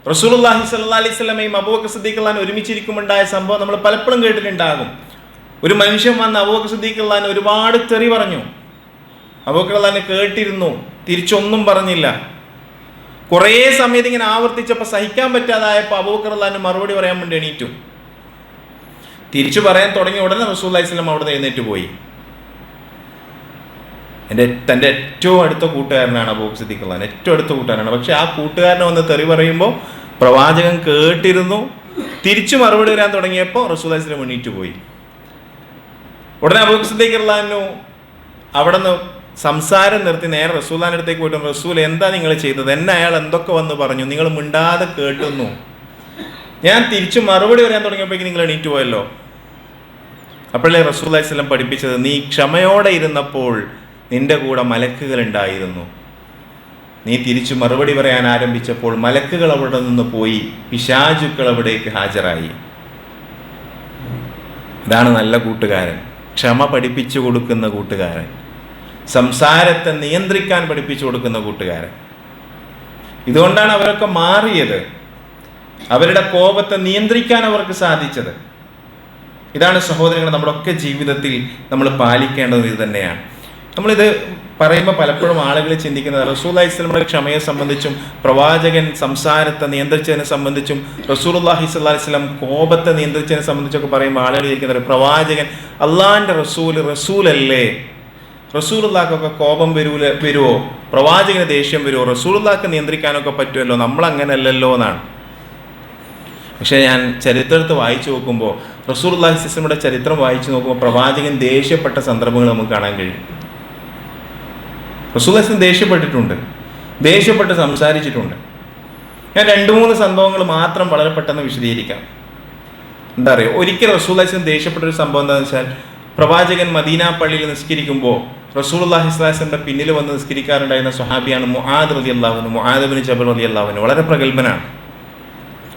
റസൂലുള്ളാഹി സ്വല്ലല്ലാഹു അലൈഹി വസല്ലമയും അബൂബക്കർ സിദ്ദീഖ് റളിയല്ലാഹു അൻഹു ഒരുമിച്ചിരിക്കുമുണ്ടായ സംഭവം നമ്മൾ പലപ്പോഴും കേട്ടിട്ടുണ്ടാകും. ഒരു മനുഷ്യൻ വന്ന് അബൂബക്കർ സിദ്ദീഖ് റളിയല്ലാഹു അൻഹു ഒരുപാട് തെറി പറഞ്ഞു. അബൂബക്കർ റളിയല്ലാഹു അൻഹു കേട്ടിരുന്നു, തിരിച്ചൊന്നും പറഞ്ഞില്ല. കുറേ സമയത്ത് ഇങ്ങനെ ആവർത്തിച്ചപ്പോൾ സഹിക്കാൻ പറ്റാതായപ്പോൾ അബൂബക്കർ റളിയല്ലാഹു അൻഹു മറുപടി പറയാൻ വേണ്ടി എണീറ്റു. തിരിച്ചു പറയാൻ തുടങ്ങിയ ഉടനെ റസൂലുള്ളാഹി സ്വല്ലല്ലാഹു അലൈഹി വസല്ലം അവിടെ എഴുന്നേറ്റ് പോയി. തൻ്റെ ഏറ്റവും അടുത്ത കൂട്ടുകാരനാണ് അബൂബക്കർ സിദ്ദീഖ് റളിയല്ലാഹു അൻഹു, ഏറ്റവും അടുത്ത കൂട്ടുകാരനാണ്. പക്ഷെ ആ കൂട്ടുകാരനെ വന്ന് തെറി പറയുമ്പോൾ പ്രവാചകൻ കേട്ടിരുന്നു. തിരിച്ചു മറുപടി വരാൻ തുടങ്ങിയപ്പോൾ റസൂലുള്ളാഹി സ്വല്ലല്ലാഹു അലൈഹി വസല്ലം എണീറ്റ് പോയി. ഉടനെ അബൂബക്കർ സിദ്ദീഖ് റളിയല്ലാഹു അൻഹു അവിടെ നിന്ന് സംസാരം നിർത്തി നേരെ റസൂലുള്ളാഹിന്റെ അടുത്തേക്ക് പോയിട്ട്, റസൂൽ എന്താ നിങ്ങൾ ചെയ്തത്? എന്നെ അയാൾ എന്തൊക്കെ വന്ന് പറഞ്ഞു, നിങ്ങൾ മിണ്ടാതെ കേട്ടുന്നു. ഞാൻ തിരിച്ചു മറുപടി വരാൻ തുടങ്ങിയപ്പോഴേക്ക് നിങ്ങൾ എണീറ്റ് പോയല്ലോ. അപ്പോഴല്ലേ റസൂലുള്ളാഹി സ്വല്ലല്ലാഹു അലൈഹി വസല്ലം പഠിപ്പിച്ചത്, നീ ക്ഷമയോടെ ഇരുന്നപ്പോൾ നിന്റെ കൂടെ മലക്കുകൾ ഉണ്ടായിരുന്നു. നീ തിരിച്ചു മറുപടി പറയാൻ ആരംഭിച്ചപ്പോൾ മലക്കുകൾ അവിടെ നിന്ന് പോയി, പിശാചുക്കൾ അവിടേക്ക് ഹാജരായി. ഇതാണ് നല്ല കൂട്ടുകാരൻ, ക്ഷമ പഠിപ്പിച്ചു കൊടുക്കുന്ന കൂട്ടുകാരൻ, സംസാരത്തെ നിയന്ത്രിക്കാൻ പഠിപ്പിച്ചു കൊടുക്കുന്ന കൂട്ടുകാരൻ. ഇതുകൊണ്ടാണ് അവരൊക്കെ മാറിയത്, അവരുടെ കോപത്തെ നിയന്ത്രിക്കാൻ അവർക്ക് സാധിച്ചത്. ഇതാണ് സഹോദരങ്ങൾ നമ്മുടെ ഒക്കെ ജീവിതത്തിൽ നമ്മൾ പാലിക്കേണ്ടത് ഇത് തന്നെയാണ്. നമ്മളിത് പറയുമ്പോൾ പലപ്പോഴും ആളുകൾ ചിന്തിക്കുന്നത് റസൂലുള്ളാഹി സ്വല്ലല്ലാഹു അലൈഹി വസല്ലമയുടെ ക്ഷമയെ സംബന്ധിച്ചും പ്രവാചകൻ സംസാരത്തെ നിയന്ത്രിച്ചതിനെ സംബന്ധിച്ചും റസൂലുള്ളാഹി സ്വല്ലല്ലാഹു അലൈഹി വസല്ലം കോപത്തെ നിയന്ത്രിച്ചതിനെ സംബന്ധിച്ചൊക്കെ പറയുമ്പോൾ ആളുകൾ ഇരിക്കുന്നത് പ്രവാചകൻ അള്ളാഹിൻ്റെ റസൂലല്ലേ, റസൂലുള്ളാഹിക്കൊക്കെ കോപം വരുമോ, പ്രവാചകന് ദേഷ്യം വരുമോ, റസൂലുള്ളാഹിക്ക് നിയന്ത്രിക്കാനൊക്കെ പറ്റുമല്ലോ, നമ്മളങ്ങനെയല്ലല്ലോ എന്നാണ്. പക്ഷേ ഞാൻ ചരിത്രത്തെ വായിച്ചു നോക്കുമ്പോൾ റസൂലുള്ളാഹി സ്വല്ലല്ലാഹു അലൈഹി വസല്ലമയുടെ ചരിത്രം വായിച്ചു നോക്കുമ്പോൾ പ്രവാചകൻ ദേഷ്യപ്പെട്ട സന്ദർഭങ്ങൾ നമുക്ക് കാണാൻ കഴിയും. റസൂലുള്ളാഹി സ്വല്ലല്ലാഹു അലൈഹി വസല്ലം ദേഷ്യപ്പെട്ടിട്ടുണ്ട്, ദേഷ്യപ്പെട്ട് സംസാരിച്ചിട്ടുണ്ട്. ഞാൻ 2-3 സംഭവങ്ങൾ മാത്രം വളരെ പെട്ടെന്ന് വിശദീകരിക്കാം. എന്താ പറയുക, ഒരിക്കൽ റസൂലുള്ളാഹി സ്വല്ലല്ലാഹു അലൈഹി വസല്ലം ദേഷ്യപ്പെട്ടൊരു സംഭവം എന്താണെന്ന് വെച്ചാൽ, പ്രവാചകൻ മദീന പള്ളിയിൽ നിസ്കരിക്കുമ്പോൾ റസൂലുള്ളാഹി സ്വല്ലല്ലാഹു അലൈഹി വസല്ലമയുടെ പിന്നിൽ വന്ന് നിസ്കരിക്കാറുണ്ടായിരുന്ന സ്വഹാബിയാണ് മുആദ് റളിയല്ലാഹു അൻഹു, മുആദ് ബിൻ ജബൽ റളിയല്ലാഹു അൻഹു. വളരെ പ്രഗത്ഭനാണ്,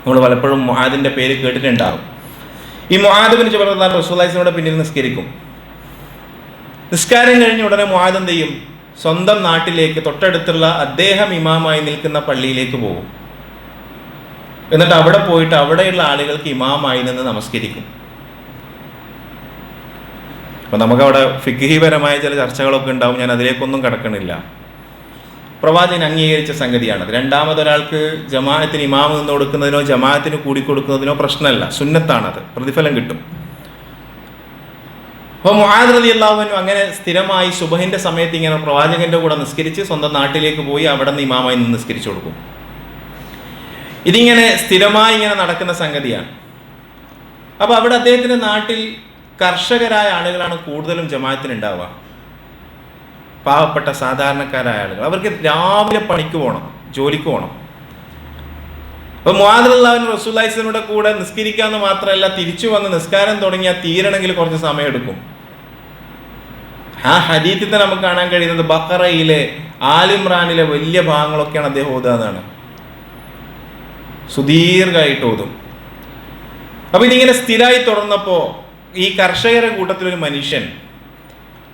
നമ്മൾ പലപ്പോഴും മുആദിൻ്റെ പേര് കേട്ടിട്ടുണ്ടാകും. ഈ മുആദ് ബിൻ ജബൽ റളിയല്ലാഹു അൻഹു റസൂലുള്ളാഹി സ്വല്ലല്ലാഹു അലൈഹി വസല്ലമയുടെ പിന്നിൽ നിസ്കരിക്കും. നിസ്കാരം കഴിഞ്ഞ് ഉടനെ മുആദ് എന്ത് ചെയ്യും, സ്വന്തം നാട്ടിലേക്ക് തൊട്ടടുത്തുള്ള അദ്ദേഹം ഇമാമായി നിൽക്കുന്ന പള്ളിയിലേക്ക് പോകും. എന്നിട്ട് അവിടെ പോയിട്ട് അവിടെയുള്ള ആളുകൾക്ക് ഇമാമായി നിന്ന് നമസ്കരിക്കും. അപ്പം നമുക്കവിടെ ഫിഖ്ഹിപരമായ ചില ചർച്ചകളൊക്കെ ഉണ്ടാവും, ഞാൻ അതിലേക്കൊന്നും കടക്കണില്ല. പ്രവാചകൻ അംഗീകരിച്ച സംഗതിയാണത്. രണ്ടാമതൊരാൾക്ക് ജമാഅത്തിന് ഇമാമ് നിന്ന് കൊടുക്കുന്നതിനോ ജമാഅത്തിന് കൂടിക്കൊടുക്കുന്നതിനോ പ്രശ്നമല്ല, സുന്നത്താണത്, പ്രതിഫലം കിട്ടും. അപ്പോൾ മുആദ് റളിയല്ലാഹു അൻഹു അങ്ങനെ സ്ഥിരമായി സുബഹിന്റെ സമയത്ത് ഇങ്ങനെ പ്രവാചകന്റെ കൂടെ നിസ്കരിച്ച് സ്വന്തം നാട്ടിലേക്ക് പോയി അവിടെ നിന്ന് ഇമാമായി നിന്ന് നിസ്കരിച്ചു കൊടുക്കും. ഇതിങ്ങനെ സ്ഥിരമായി ഇങ്ങനെ നടക്കുന്ന സംഗതിയാണ്. അപ്പോൾ അവിടെ അദ്ദേഹത്തിന്റെ നാട്ടിൽ കർഷകരായ ആളുകളാണ് കൂടുതലും ജമാഅത്തിന് ഉണ്ടാവുക. പാവപ്പെട്ട സാധാരണക്കാരായ ആളുകൾ, അവർക്ക് രാവിലെ പണിക്ക് പോകണം, ജോലിക്ക് പോകണം. അപ്പോൾ മുആദ് റളിയല്ലാഹു അൻഹു റസൂലുള്ളാഹി സ്വല്ലല്ലാഹു അലൈഹി വസല്ലമയുടെ കൂടെ നിസ്കരിക്കാമെന്ന് മാത്രമല്ല, തിരിച്ചു വന്ന് നിസ്കാരം തുടങ്ങിയാൽ തീരണമെങ്കിൽ കുറച്ച് സമയം എടുക്കും. ആ ഹദീത്തിൽ തന്നെ നമുക്ക് കാണാൻ കഴിയുന്നത് ബഖറയിലെ ആലിമ്രാനിലെ വലിയ ഭാഗങ്ങളൊക്കെയാണ് അദ്ദേഹം ഓതുന്നതാണ്. സുദീർഘമായിട്ട് ഓതും. അപ്പോൾ ഇതിങ്ങനെ സ്ഥിരമായി തുടർന്നപ്പോൾ ഈ കർഷകരുടെ കൂട്ടത്തിലൊരു മനുഷ്യൻ,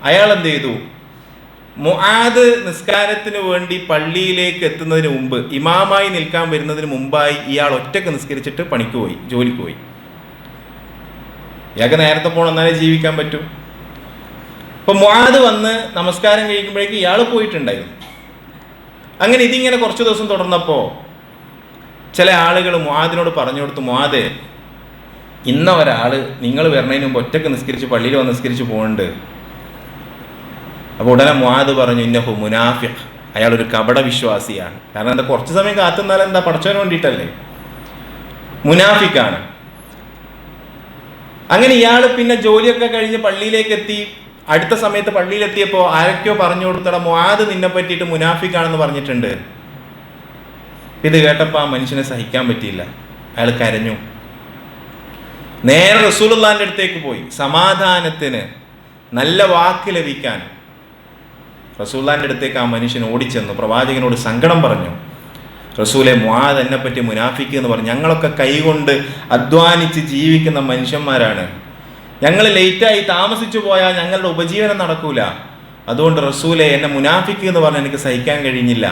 അയാൾ എന്ത് ചെയ്തു, മുആദ് നിസ്കാരത്തിന് വേണ്ടി പള്ളിയിലേക്ക് എത്തുന്നതിന് മുമ്പ്, ഇമാമായി നിൽക്കാൻ വരുന്നതിന് മുമ്പായി ഇയാൾ ഒറ്റക്ക് നിസ്കരിച്ചിട്ട് പണിക്ക് പോയി, ജോലിക്ക് പോയി. ഇയാൾക്ക് നേരത്തെ പോകണം, എന്നാലേ ജീവിക്കാൻ പറ്റൂ. അപ്പോൾ മുആദ് വന്ന് നമസ്കാരം കഴിക്കുമ്പോഴേക്ക് ഇയാൾ പോയിട്ടുണ്ടായിരുന്നു. അങ്ങനെ ഇതിങ്ങനെ കുറച്ച് ദിവസം തുടർന്നപ്പോൾ ചില ആളുകൾ മുആദിനോട് പറഞ്ഞു കൊടുത്തു, മുആദേ, ഇന്ന ഒരാൾ നിങ്ങൾ വരണതിന് മുമ്പ് ഒറ്റക്ക് നിസ്കരിച്ച് പള്ളിയിൽ വന്ന് നിസ്കരിച്ച് പോകുന്നുണ്ട്. അപ്പോൾ ഉടനെ മുആദ് പറഞ്ഞു, ഇന്നഹു മുനാഫിഖ്, അയാളൊരു കപട വിശ്വാസിയാണ്. കാരണം എന്താ, കുറച്ച് സമയം കാത്തുനിന്നാൽ എന്താ, പഠിച്ചവന് വേണ്ടിയിട്ടല്ലേ, മുനാഫിക്കാണ്. അങ്ങനെ ഇയാൾ പിന്നെ ജോലിയൊക്കെ കഴിഞ്ഞ് പള്ളിയിലേക്ക് എത്തി. അടുത്ത സമയത്ത് പള്ളിയിലെത്തിയപ്പോൾ ആരൊക്കെയോ പറഞ്ഞു കൊടുത്തട, മുആദ് നിന്നെ പറ്റിയിട്ട് മുനാഫിക്കാണെന്ന് പറഞ്ഞിട്ടുണ്ട്. ഇത് കേട്ടപ്പോൾ ആ മനുഷ്യനെ സഹിക്കാൻ പറ്റിയില്ല, അയാൾ കരഞ്ഞു. നേരെ റസൂലുള്ളാഹിന്റെ അടുത്തേക്ക് പോയി, സമാധാനത്തിന് നല്ല വാക്ക് ലഭിക്കാൻ റസൂലുള്ളാഹിന്റെ അടുത്തേക്ക് ആ മനുഷ്യൻ ഓടിച്ചെന്നു. പ്രവാചകനോട് സങ്കടം പറഞ്ഞു, റസൂലെ, മുആദ് എന്നെ പറ്റി മുനാഫിക്ക് എന്ന് പറഞ്ഞു. ഞങ്ങളൊക്കെ കൈകൊണ്ട് അധ്വാനിച്ച് ജീവിക്കുന്ന മനുഷ്യന്മാരാണ്. ഞങ്ങൾ ലേറ്റായി താമസിച്ചു പോയാൽ ഞങ്ങളുടെ ഉപജീവനം നടക്കൂല. അതുകൊണ്ട് റസൂലെ, എന്നെ മുനാഫിക്ക് എന്ന് പറഞ്ഞാൽ എനിക്ക് സഹിക്കാൻ കഴിഞ്ഞില്ല.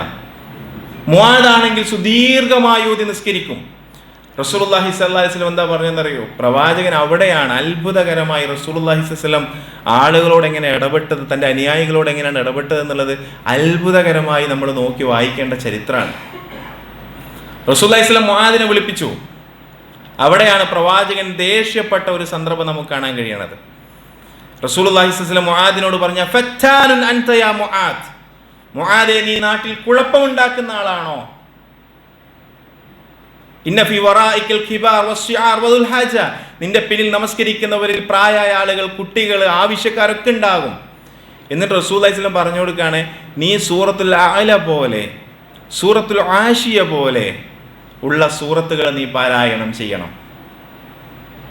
മുആദ് ആണെങ്കിൽ സുദീർഘമായി ഓതി നിസ്കരിക്കും. റസൂലുള്ളാഹി സ്വല്ലല്ലാഹി അലൈഹി വസല്ലം എന്താ പറഞ്ഞെന്നറിയോ? പ്രവാചകൻ അവിടെയാണ് അത്ഭുതകരമായി റസൂലുള്ളാഹി സ്വല്ലല്ലാഹി അലൈഹി വസല്ലം ആളുകളോട് എങ്ങനെ ഇടപെട്ടത്, തൻ്റെ അനുയായികളോട് എങ്ങനെയാണ് ഇടപെട്ടത് എന്നുള്ളത് അത്ഭുതകരമായി നമ്മൾ നോക്കി വായിക്കേണ്ട ചരിത്രമാണ്. റസൂലുള്ളാഹി സ്വല്ലല്ലാഹി അലൈഹി വസല്ലം മുആദിനെ വിളിപ്പിച്ചു. അവിടെയാണ് പ്രവാചകൻ ദേഷ്യപ്പെട്ട ഒരു സന്ദർഭം നമുക്ക് കാണാൻ കഴിയണത്. റസൂലുള്ളാഹി സ്വല്ലല്ലാഹി അലൈഹി വസല്ലം മുആദിനോട് പറഞ്ഞ, ഫത്താനുൻ അൻത യാ മുആദ്, മുആദേ, നീ നാട്ടിൽ കുഴപ്പമുണ്ടാക്കുന്ന ആളാണോ? ഇന്ന ഫി വറാഇക്കൽ കിബാർ വസ്സിആർ വദുൽ ഹാജ, നിന്റെ പിന്നിൽ നമസ്കരിക്കുന്നവരിൽ പ്രായമായ ആളുകൾ, കുട്ടികൾ, ആവശ്യക്കാരൊക്കെ ഉണ്ടാകും. എന്നിട്ട് റസൂലുള്ളാഹി സ്വല്ലല്ലാഹി അലൈഹി വസല്ലം പറഞ്ഞു കൊടുക്കുകയാണ്, നീ സൂറത്തുൽ അഅല പോലെ, സൂറത്തുൽ ആശിയ പോലെ ഉള്ള സൂറത്തുകൾ നീ പാരായണം ചെയ്യണം.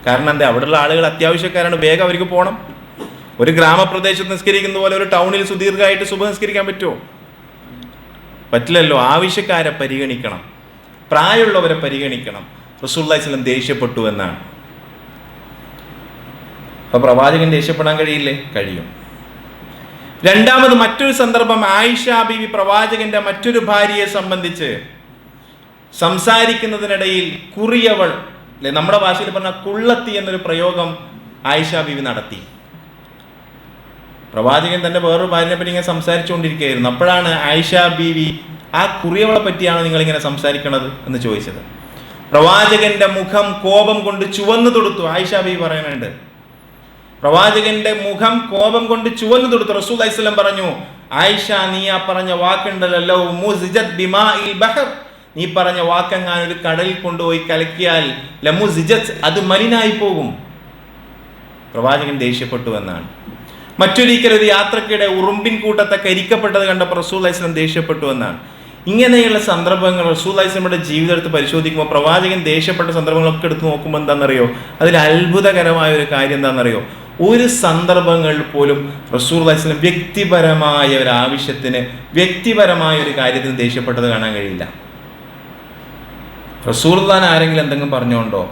കാരണം എന്താ, അവിടെയുള്ള ആളുകൾ അത്യാവശ്യക്കാരാണ്, വേഗം അവർക്ക് പോകണം. ഒരു ഗ്രാമപ്രദേശത്ത് നിസ്കരിക്കുന്ന പോലെ ഒരു ടൗണിൽ സുദീർഘമായിട്ട് സുബഹ് നിസ്കരിക്കാൻ പറ്റുമോ? പറ്റില്ലല്ലോ. ആവശ്യക്കാരെ പരിഗണിക്കണം, പ്രായമുള്ളവരെ പരിഗണിക്കണം. റസൂലുള്ളാഹി സ്വല്ലല്ലാഹി അലൈഹി വസല്ലം ദേഷ്യപ്പെട്ടു എന്നാണ്. അപ്പോൾ പ്രവാചകൻ ദേഷ്യപ്പെടാൻ കഴിയില്ലേ? കഴിയും. രണ്ടാമത് മറ്റൊരു സന്ദർഭം, ആയിഷ ബീവി പ്രവാചകന്റെ മറ്റൊരു ഭാര്യയെ സംബന്ധിച്ച് സംസാരിക്കുന്നതിനിടയിൽ കുറിയവൾ, അല്ലെ, നമ്മുടെ ഭാഷയിൽ പറഞ്ഞ കുള്ളത്തി എന്നൊരു പ്രയോഗം ആയിഷ ബീവി നടത്തി. പ്രവാചകൻ തന്റെ വേറൊരു ഭാര്യനെ പറ്റി ഇങ്ങനെ സംസാരിച്ചുകൊണ്ടിരിക്കുകയായിരുന്നു. അപ്പോഴാണ് ആയിഷ ബീവി, ആ കുറിയവളെ പറ്റിയാണോ നിങ്ങളിങ്ങനെ സംസാരിക്കണത് എന്ന് ചോദിച്ചത്. പ്രവാചകന്റെ മുഖം കോപം കൊണ്ട് ചുവന്നു തൊടുത്തു. ആയിഷ ബീവി പറയുന്നുണ്ട്, പ്രവാചകന്റെ മുഖം കോപം കൊണ്ട് ചുവന്നു തൊടുത്തു. റസൂലുള്ളാഹി സ്വല്ലല്ലാഹി അലൈഹി വസല്ലം പറഞ്ഞു, ആയിഷ, നീ ആ പറഞ്ഞ വാക്കുണ്ടല്ലോ, മുസിജത് ബിമാഇൽ ബഹർ, നീ പറഞ്ഞ വാക്കെങ്ങാൻ ഒരു കടലിൽ കൊണ്ടുപോയി കലക്കിയാൽ ലമുസിജത്, അത് മലിനായി പോകും. പ്രവാചകൻ ദേഷ്യപ്പെട്ടു എന്നാണ്. മറ്റൊരിക്കൽ ഒരു യാത്രക്കിടെ ഉറുമ്പിൻ കൂട്ടത്തെ കരിക്കപ്പെട്ടത് കണ്ടപ്പോൾ റസൂലുള്ളാഹി സ്വല്ലല്ലാഹി അലൈഹി വസല്ലം ദേഷ്യപ്പെട്ടു എന്നാണ്. ഇങ്ങനെയുള്ള സന്ദർഭങ്ങൾ റസൂലുള്ളാഹി സ്വല്ലല്ലാഹി അലൈഹി വസല്ലമയുടെ ജീവിതം എടുത്ത് പരിശോധിക്കുമ്പോൾ, പ്രവാചകൻ ദേഷ്യപ്പെട്ട സന്ദർഭങ്ങളൊക്കെ എടുത്ത് നോക്കുമ്പോൾ എന്താണെന്നറിയോ, അതിൽ അത്ഭുതകരമായ ഒരു കാര്യം എന്താണെന്നറിയോ, ഒരു സന്ദർഭങ്ങളിൽ പോലും റസൂലുള്ളാഹി സ്വല്ലല്ലാഹി അലൈഹി വസല്ലം വ്യക്തിപരമായ ഒരു ആവശ്യത്തിന്, വ്യക്തിപരമായ ഒരു കാര്യത്തിന് ദേഷ്യപ്പെട്ടത് കാണാൻ കഴിയില്ല. റസൂലുള്ളാഹിനെ ആരെങ്കിലും എന്തെങ്കിലും പറഞ്ഞുകൊണ്ടോ,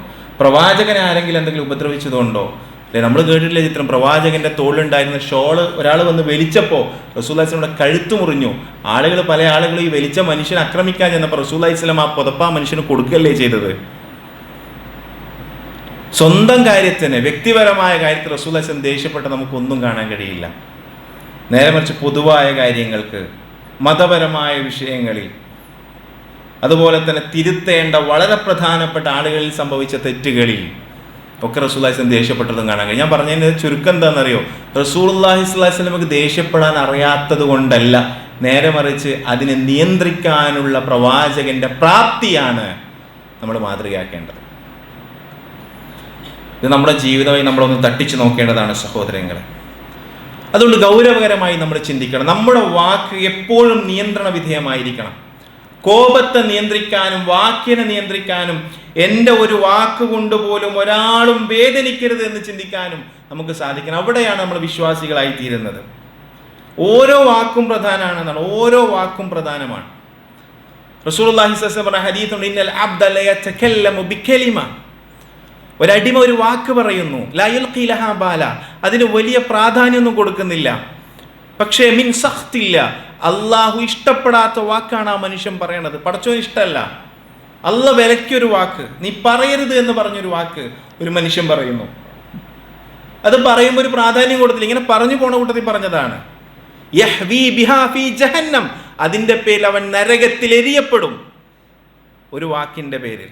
പ്രവാചകനെ ആരെങ്കിലും എന്തെങ്കിലും ഉപദ്രവിച്ചതുകൊണ്ടോ, അല്ലെ, നമ്മൾ കേട്ടിട്ടില്ല ചിത്രം, പ്രവാചകന്റെ തോളുണ്ടായിരുന്ന ഷോള് ഒരാൾ വന്ന് വലിച്ചപ്പോൾ റസൂലുള്ളാഹി സ്വല്ലല്ലാഹി അലൈഹി വസല്ലം കഴുത്ത് മുറിഞ്ഞു. പല ആളുകൾ ഈ വലിച്ച മനുഷ്യനെ ആക്രമിക്കാൻ ചെന്നപ്പോൾ റസൂലുള്ളാഹി സ്വല്ലല്ലാഹി അലൈഹി വസല്ലം ആ പുതപ്പ് ആ മനുഷ്യന് കൊടുക്കുകയല്ലേ ചെയ്തത്. സ്വന്തം കാര്യത്തിന്, വ്യക്തിപരമായ കാര്യത്തിൽ റസൂലുള്ളാഹി സ്വല്ലല്ലാഹി അലൈഹി വസല്ലം ദേഷ്യപ്പെട്ട് നമുക്കൊന്നും കാണാൻ കഴിയില്ല. നേരെ മറിച്ച് പൊതുവായ കാര്യങ്ങൾക്ക്, മതപരമായ വിഷയങ്ങളിൽ, അതുപോലെ തന്നെ തിരുത്തേണ്ട വളരെ പ്രധാനപ്പെട്ട ആളുകളിൽ സംഭവിച്ച തെറ്റുകളിൽ ഒക്കെ റസൂലുള്ളാഹി സ്വല്ലം ദേഷ്യപ്പെട്ടതും കാണാൻ കഴിയും. ഞാൻ പറഞ്ഞതിൻ്റെ ചുരുക്കം എന്താണെന്നറിയോ? റസൂലുള്ളാഹി സ്വല്ലല്ലാഹി അലൈഹി വസല്ലമക്ക് ദേഷ്യപ്പെടാൻ അറിയാത്തത് കൊണ്ടല്ല, നേരെ മറിച്ച് അതിനെ നിയന്ത്രിക്കാനുള്ള പ്രവാചകന്റെ പ്രാപ്തിയാണ് നമ്മൾ മാതൃകയാക്കേണ്ടത്. ഇത് നമ്മുടെ ജീവിതമായി നമ്മളൊന്ന് തട്ടിച്ചു നോക്കേണ്ടതാണ് സഹോദരങ്ങളെ. അതുകൊണ്ട് ഗൗരവകരമായി നമ്മൾ ചിന്തിക്കണം. നമ്മുടെ വാക്ക് എപ്പോഴും നിയന്ത്രണ വിധേയമായിരിക്കണം. കോപത്തെ നിയന്ത്രിക്കാനും വാക്കിനെ നിയന്ത്രിക്കാനും, എൻ്റെ ഒരു വാക്ക് കൊണ്ട് പോലും ഒരാളും വേദനിക്കരുത് എന്ന് ചിന്തിക്കാനും നമുക്ക് സാധിക്കണം. അവിടെയാണ് നമ്മൾ വിശ്വാസികളായി തീരുന്നത്. ഓരോ വാക്കും പ്രധാനമാണെന്നാണ്, ഓരോ വാക്കും പ്രധാനമാണ്. റസൂലുള്ളാഹി സ്വല്ലല്ലാഹു അലൈഹി വസല്ലം പറഞ്ഞ ഹദീസുണ്ട്, ഇന്നൽ അബ്ദ ലയതകല്ലമു ബികലിമ, ഒരടിമ ഒരു വാക്ക് പറയുന്നു, ലാ യുൽഖി ലഹാ ബാല, അതിന് വലിയ പ്രാധാന്യമൊന്നും കൊടുക്കുന്നില്ല, പക്ഷേ മിൻ സഖ്തില്ല, അള്ളാഹു ഇഷ്ടപ്പെടാത്ത വാക്കാണ് ആ മനുഷ്യൻ പറയണത്. പടച്ചോന് ഇഷ്ടമല്ല, അള്ളാഹ് വിലക്കിയൊരു വാക്ക്, നീ പറയരുത് എന്ന് പറഞ്ഞൊരു വാക്ക് ഒരു മനുഷ്യൻ പറയുന്നു. അത് പറയുമ്പോൾ ഒരു പ്രാധാന്യം കൊടുത്തില്ല, ഇങ്ങനെ പറഞ്ഞു പോണ കൂട്ടത്തിൽ പറഞ്ഞതാണ്. യഹ്വി ബിഹാ ഫീ ജഹന്നം, അതിൻ്റെ പേരിൽ അവൻ നരകത്തിൽ എരിയപ്പെടും, ഒരു വാക്കിൻ്റെ പേരിൽ.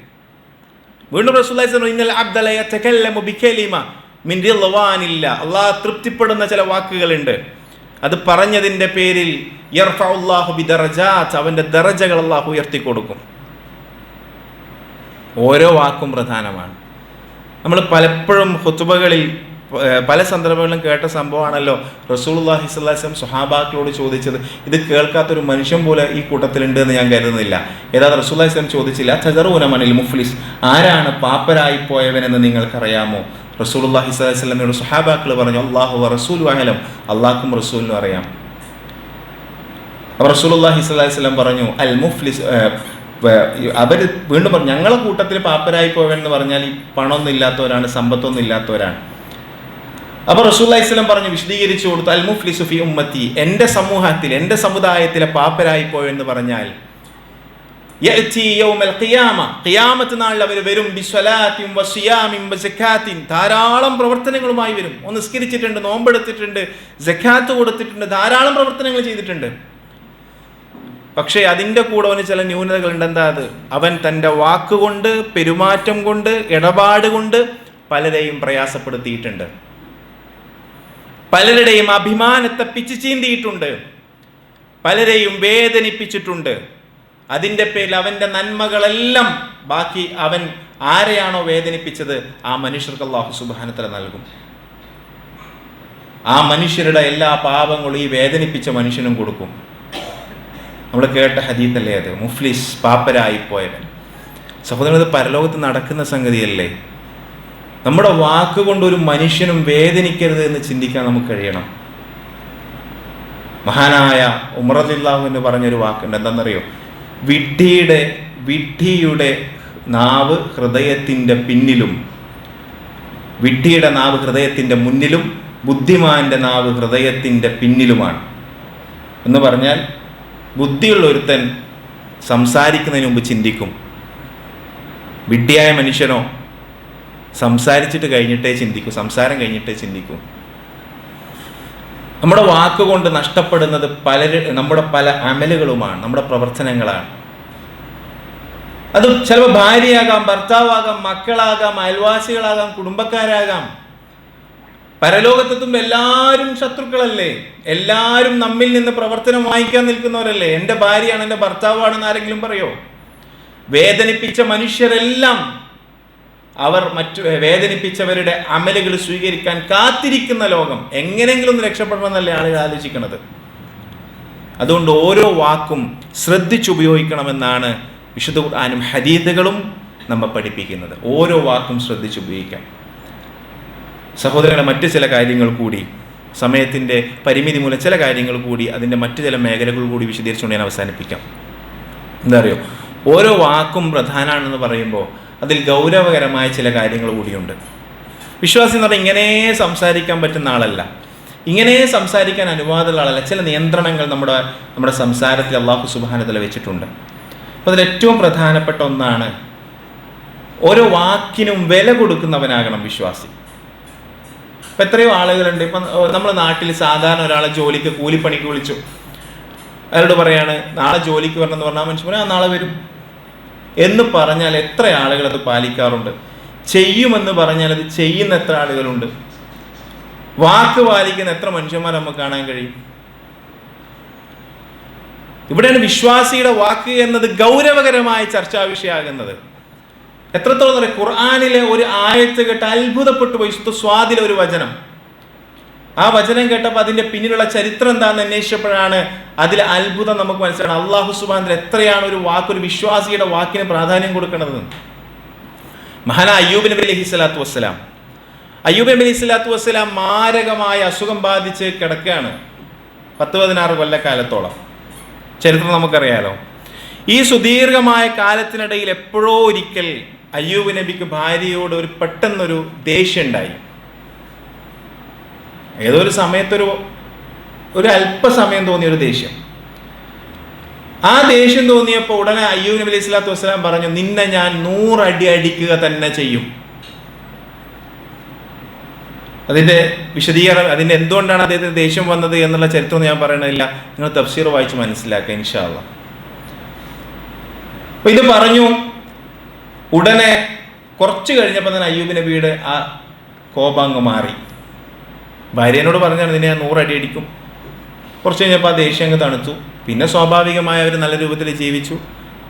വീണ്ടും റസൂലുള്ളാഹി സ്വല്ലല്ലാഹു അലൈഹി വസല്ലം, ഇന്നൽ അബ്ദ ലയതകല്ലമു ബികലിമ മിൻ റിളവാനില്ല, അള്ളാഹ് തൃപ്തിപ്പെടുന്ന ചില വാക്കുകളുണ്ട്, അത് പറഞ്ഞതിൻ്റെ പേരിൽ യർഫഉല്ലാഹു ബിദറജാത്ത്, അവൻ്റെ ദറജകൾ അള്ളാഹു ഉയർത്തി കൊടുക്കും. ഓരോ വാക്കും പ്രധാനമാണ്. നമ്മൾ പലപ്പോഴും ഖുതുബകളിൽ പല സന്ദർഭങ്ങളിലും കേട്ട സംഭവമാണല്ലോ, റസൂലുള്ളാഹി സ്വല്ലല്ലാഹി അലൈഹി വസല്ലം സ്വഹാബാക്കളോട് ചോദിച്ചത്. ഇത് കേൾക്കാത്തൊരു മനുഷ്യൻ പോലെ ഈ കൂട്ടത്തിലുണ്ട് എന്ന് ഞാൻ കരുതുന്നില്ല. ഏതാ റസൂലുള്ളാഹി സ്വല്ലല്ലാഹി അലൈഹി വസല്ലം ചോദിച്ചില്ല, തദറൂന മനിൽ മുഫ്ലിസ്, ആരാണ് പാപ്പരായി പോയവനെന്ന് നിങ്ങൾക്കറിയാമോ? റസൂലുള്ളാഹി സ്വല്ലല്ലാഹി അലൈഹി വസല്ലമയോട് സ്വഹാബാക്കൾ പറഞ്ഞു, അല്ലാഹു വറസൂലുഹു അഅലം, അല്ലാഹും റസൂലിനും അറിയാം. അപ്പോൾ റസൂലുള്ളാഹി സ്വല്ലല്ലാഹി അലൈഹി വസല്ലം പറഞ്ഞു, അൽ മുഫ്ലിസ്, അവർ വീണ്ടും പറഞ്ഞു, ഞങ്ങളെ കൂട്ടത്തിൽ പാപ്പരായി പോയവനെന്ന് പറഞ്ഞാൽ ഈ പണമൊന്നും ഇല്ലാത്തവരാണ്, സമ്പത്തൊന്നും ഇല്ലാത്തവരാണ്. അപ്പോൾ റസൂലുള്ളാഹി സ്വല്ലല്ലാഹി അലൈഹി വസല്ലം പറഞ്ഞു, വിശദീകരിച്ചു കൊടുത്തു, അൽ മുഫ്ലിസു ഫി ഉമ്മത്തി, എൻ്റെ സമൂഹത്തിൽ, എൻ്റെ സമുദായത്തിലെ പാപ്പരായി പോയെന്ന് പറഞ്ഞാൽ യഅതി യൗമൽ ഖിയാമ, ഖിയാമത്ത് നാളിൽ അവർ വരും, ബിസ്വലാത്തിൻ വസിയാമിൻ വസകാത്തിൻ, ധാരാളം പ്രവർത്തനങ്ങളുമായി വരും. ഒന്ന് നിസ്കരിച്ചിട്ടുണ്ട്, നോമ്പെടുത്തിട്ടുണ്ട്, സകാത്ത് കൊടുത്തിട്ടുണ്ട്, ധാരാളം പ്രവർത്തനങ്ങൾ ചെയ്തിട്ടുണ്ട്. പക്ഷേ അതിൻ്റെ കൂടെ അവന് ചില ന്യൂനതകളുണ്ട്. എന്താ അത്? അവൻ തൻ്റെ വാക്കുകൊണ്ട്, പെരുമാറ്റം കൊണ്ട്, ഇടപാട് കൊണ്ട് പലരെയും പ്രയാസപ്പെടുത്തിയിട്ടുണ്ട്, പലരുടെയും അഭിമാനത്തെ പിച്ചു ചീന്തിയിട്ടുണ്ട്, പലരെയും വേദനിപ്പിച്ചിട്ടുണ്ട്. അതിൻ്റെ പേരിൽ അവൻ്റെ നന്മകളെല്ലാം ബാക്കി അവൻ ആരെയാണോ വേദനിപ്പിച്ചത് ആ മനുഷ്യർക്ക് അല്ലാഹു സുബ്ഹാനഹു വ തആല നൽകും. ആ മനുഷ്യരുടെ എല്ലാ പാപങ്ങളും ഈ വേദനിപ്പിച്ച മനുഷ്യനും കൊടുക്കും. നമ്മൾ കേട്ട ഹദീസല്ലേ അത്, മുഫ്ലിസ്, പാപ്പരായി പോയവൻ. സഹോദരൻ, ഇത് പരലോകത്ത് നടക്കുന്ന സംഗതിയല്ലേ? നമ്മുടെ വാക്കുകൊണ്ട് ഒരു മനുഷ്യനും വേദനിക്കരുത് എന്ന് ചിന്തിക്കാൻ നമുക്ക് കഴിയണം. മഹാനായ ഉമർ റളിയല്ലാഹു അൻഹു പറഞ്ഞൊരു വാക്കുണ്ട്, എന്താണെന്നറിയോ? വിഡ്ഢിയുടെ നാവ് ഹൃദയത്തിൻ്റെ പിന്നിലും, വിഡ്ഢിയുടെ നാവ് ഹൃദയത്തിൻ്റെ മുന്നിലും, ബുദ്ധിമാന്റെ നാവ് ഹൃദയത്തിൻ്റെ പിന്നിലുമാണ്. എന്ന് പറഞ്ഞാൽ ബുദ്ധിയുള്ള ഒരുത്തൻ സംസാരിക്കുന്നതിന് മുമ്പ് ചിന്തിക്കും. വിഡ്ഢിയായ മനുഷ്യനോ സംസാരിച്ചിട്ട് കഴിഞ്ഞിട്ടേ ചിന്തിക്കൂ, സംസാരം കഴിഞ്ഞിട്ടേ ചിന്തിക്കൂ. നമ്മുടെ വാക്കുകൊണ്ട് നഷ്ടപ്പെടുന്നത് നമ്മുടെ പല അമലുകളുമാണ്, നമ്മുടെ പ്രവർത്തനങ്ങളാണ്. അത് ചിലപ്പോൾ ഭാര്യയാകാം, ഭർത്താവാകാം, മക്കളാകാം, അയൽവാസികളാകാം, കുടുംബക്കാരാകാം. പരലോകത്തെത്തുമ്പോൾ എല്ലാവരും ശത്രുക്കളല്ലേ? എല്ലാവരും നമ്മിൽ നിന്ന് പ്രവർത്തനം വാങ്ങിക്കാൻ നിൽക്കുന്നവരല്ലേ? എൻ്റെ ഭാര്യയാണ്, എൻ്റെ ഭർത്താവാണെന്ന് ആരെങ്കിലും പറയോ? വേദനിപ്പിച്ച മനുഷ്യരെല്ലാം അവർ വേദനിപ്പിച്ചവരുടെ അമലുകൾ സ്വീകരിക്കാൻ കാത്തിരിക്കുന്ന ലോകം. എങ്ങനെയെങ്കിലും ഒന്ന് രക്ഷപ്പെടണമെന്നല്ലേ ആളുകൾ ആലോചിക്കുന്നത്. അതുകൊണ്ട് ഓരോ വാക്കും ശ്രദ്ധിച്ചുപയോഗിക്കണമെന്നാണ് വിശുദ്ധ ഖുർആനും ഹദീസുകളും നമ്മെ പഠിപ്പിക്കുന്നത്. ഓരോ വാക്കും ശ്രദ്ധിച്ചുപയോഗിക്കാം. സഹോദരങ്ങളെ, മറ്റു ചില കാര്യങ്ങൾ കൂടി, സമയത്തിൻ്റെ പരിമിതി മൂലം ചില കാര്യങ്ങൾ കൂടി, അതിൻ്റെ മറ്റു ചില മേഖലകൾ കൂടി വിശദീകരിച്ചുകൊണ്ട് ഞാൻ അവസാനിപ്പിക്കാം. എന്താ അറിയോ, ഓരോ വാക്കും പ്രധാനമാണെന്ന് പറയുമ്പോൾ അതിൽ ഗൗരവകരമായ ചില കാര്യങ്ങൾ കൂടിയുണ്ട്. വിശ്വാസി എന്ന് പറഞ്ഞാൽ ഇങ്ങനെ സംസാരിക്കാൻ പറ്റുന്ന ആളല്ല, ഇങ്ങനെ സംസാരിക്കാൻ അനുവാദമുള്ള ആളല്ല. ചില നിയന്ത്രണങ്ങൾ നമ്മുടെ സംസാരത്തിൽ അല്ലാഹു സുബ്ഹാനഹു വ തആല വെച്ചിട്ടുണ്ട്. അപ്പോൾ അതിൽ ഏറ്റവും പ്രധാനപ്പെട്ട ഒന്നാണ്, ഓരോ വാക്കിനും വില കൊടുക്കുന്നവനാകണം വിശ്വാസി. ഇപ്പം എത്രയോ ആളുകളുണ്ട്. ഇപ്പം നമ്മുടെ നാട്ടിൽ സാധാരണ ഒരാളെ ജോലിക്ക് കൂലിപ്പണിക്ക് വിളിച്ചു, അയാളോട് പറയാണ് നാളെ ജോലിക്ക് വരണമെന്ന് പറഞ്ഞാൽ മനുഷ്യൻ നാളെ വരും എന്ന് പറഞ്ഞാൽ എത്ര ആളുകൾ അത് പാലിക്കാറുണ്ട്? ചെയ്യുമെന്ന് പറഞ്ഞാൽ അത് ചെയ്യുന്ന എത്ര ആളുകളുണ്ട്? വാക്ക് പാലിക്കുന്ന എത്ര മനുഷ്യന്മാർ നമുക്ക് കാണാൻ കഴിയും? ഇവിടെയാണ് വിശ്വാസിയുടെ വാക്ക് എന്നത് ഗൗരവകരമായ ചർച്ചാ വിഷയമാകുന്നത്. എത്രത്തോളം പറയും, ഖുർആനിലെ ഒരു ആയത്ത് കേട്ട് അത്ഭുതപ്പെട്ടു പോയി. സ്വാദിലെ ഒരു വചനം, ആ വചനം കേട്ടപ്പോൾ അതിന്റെ പിന്നിലുള്ള ചരിത്രം എന്താണെന്ന് അന്വേഷിച്ചപ്പോഴാണ് അതിലെ അത്ഭുതം നമുക്ക് മനസ്സിലാണ്. അല്ലാഹു സുബ്ഹാനഹു വ തആല എത്രയാണ് ഒരു വാക്ക്, ഒരു വിശ്വാസിയുടെ വാക്കിന് പ്രാധാന്യം കൊടുക്കുന്നത്. മഹാനായ അയ്യൂബ് നബി അലൈഹി സ്വലാത്തു വസ്സലാം, അയ്യൂബ് നബി അലൈഹി സ്വലാത്തു വസ്സലാം മാരകമായ അസുഖം ബാധിച്ച് കിടക്കുകയാണ് 10-16 കൊല്ലക്കാലത്തോളം. ചരിത്രം നമുക്കറിയാലോ. ഈ സുദീർഘമായ കാലത്തിനിടയിൽ എപ്പോഴോ ഒരിക്കൽ അയ്യൂബ് നബിക്ക് ഭാര്യയോട് പെട്ടെന്നൊരു ദേഷ്യം ഉണ്ടായി. ഏതോ ഒരു സമയത്തൊരു അല്പസമയം തോന്നിയൊരു ദേഷ്യം. ആ ദേഷ്യം തോന്നിയപ്പോൾ ഉടനെ അയ്യൂബ് നബി അലൈഹി സ്വലാത്തു വസ്സലാം പറഞ്ഞു, നിന്നെ ഞാൻ 100 അടി അടിക്കുക തന്നെ ചെയ്യും. അതിന്റെ വിശദീകരണം, അതിന്റെ എന്തുകൊണ്ടാണ് അദ്ദേഹത്തിന് ദേഷ്യം വന്നത് എന്നുള്ള ചരിത്രം ഞാൻ പറയണില്ല. നിങ്ങൾ തഫ്സീർ വായിച്ച് മനസ്സിലാക്കുക ഇൻഷാ അല്ലാഹ്. അപ്പൊ ഇത് പറഞ്ഞു. ഉടനെ കുറച്ച് കഴിഞ്ഞപ്പോൾ തന്നെ അയ്യൂബ് നബിയുടെ ആ കോപാങ്ങ് മാറി. ഭാര്യനോട് പറഞ്ഞാണ്, നിന്നെ ഞാൻ 100 അടി അടിക്കും. കുറച്ച് കഴിഞ്ഞപ്പോൾ ആ ദേഷ്യം അങ്ങ് തണുത്തു. പിന്നെ സ്വാഭാവികമായി അവർ നല്ല രൂപത്തിൽ ജീവിച്ചു,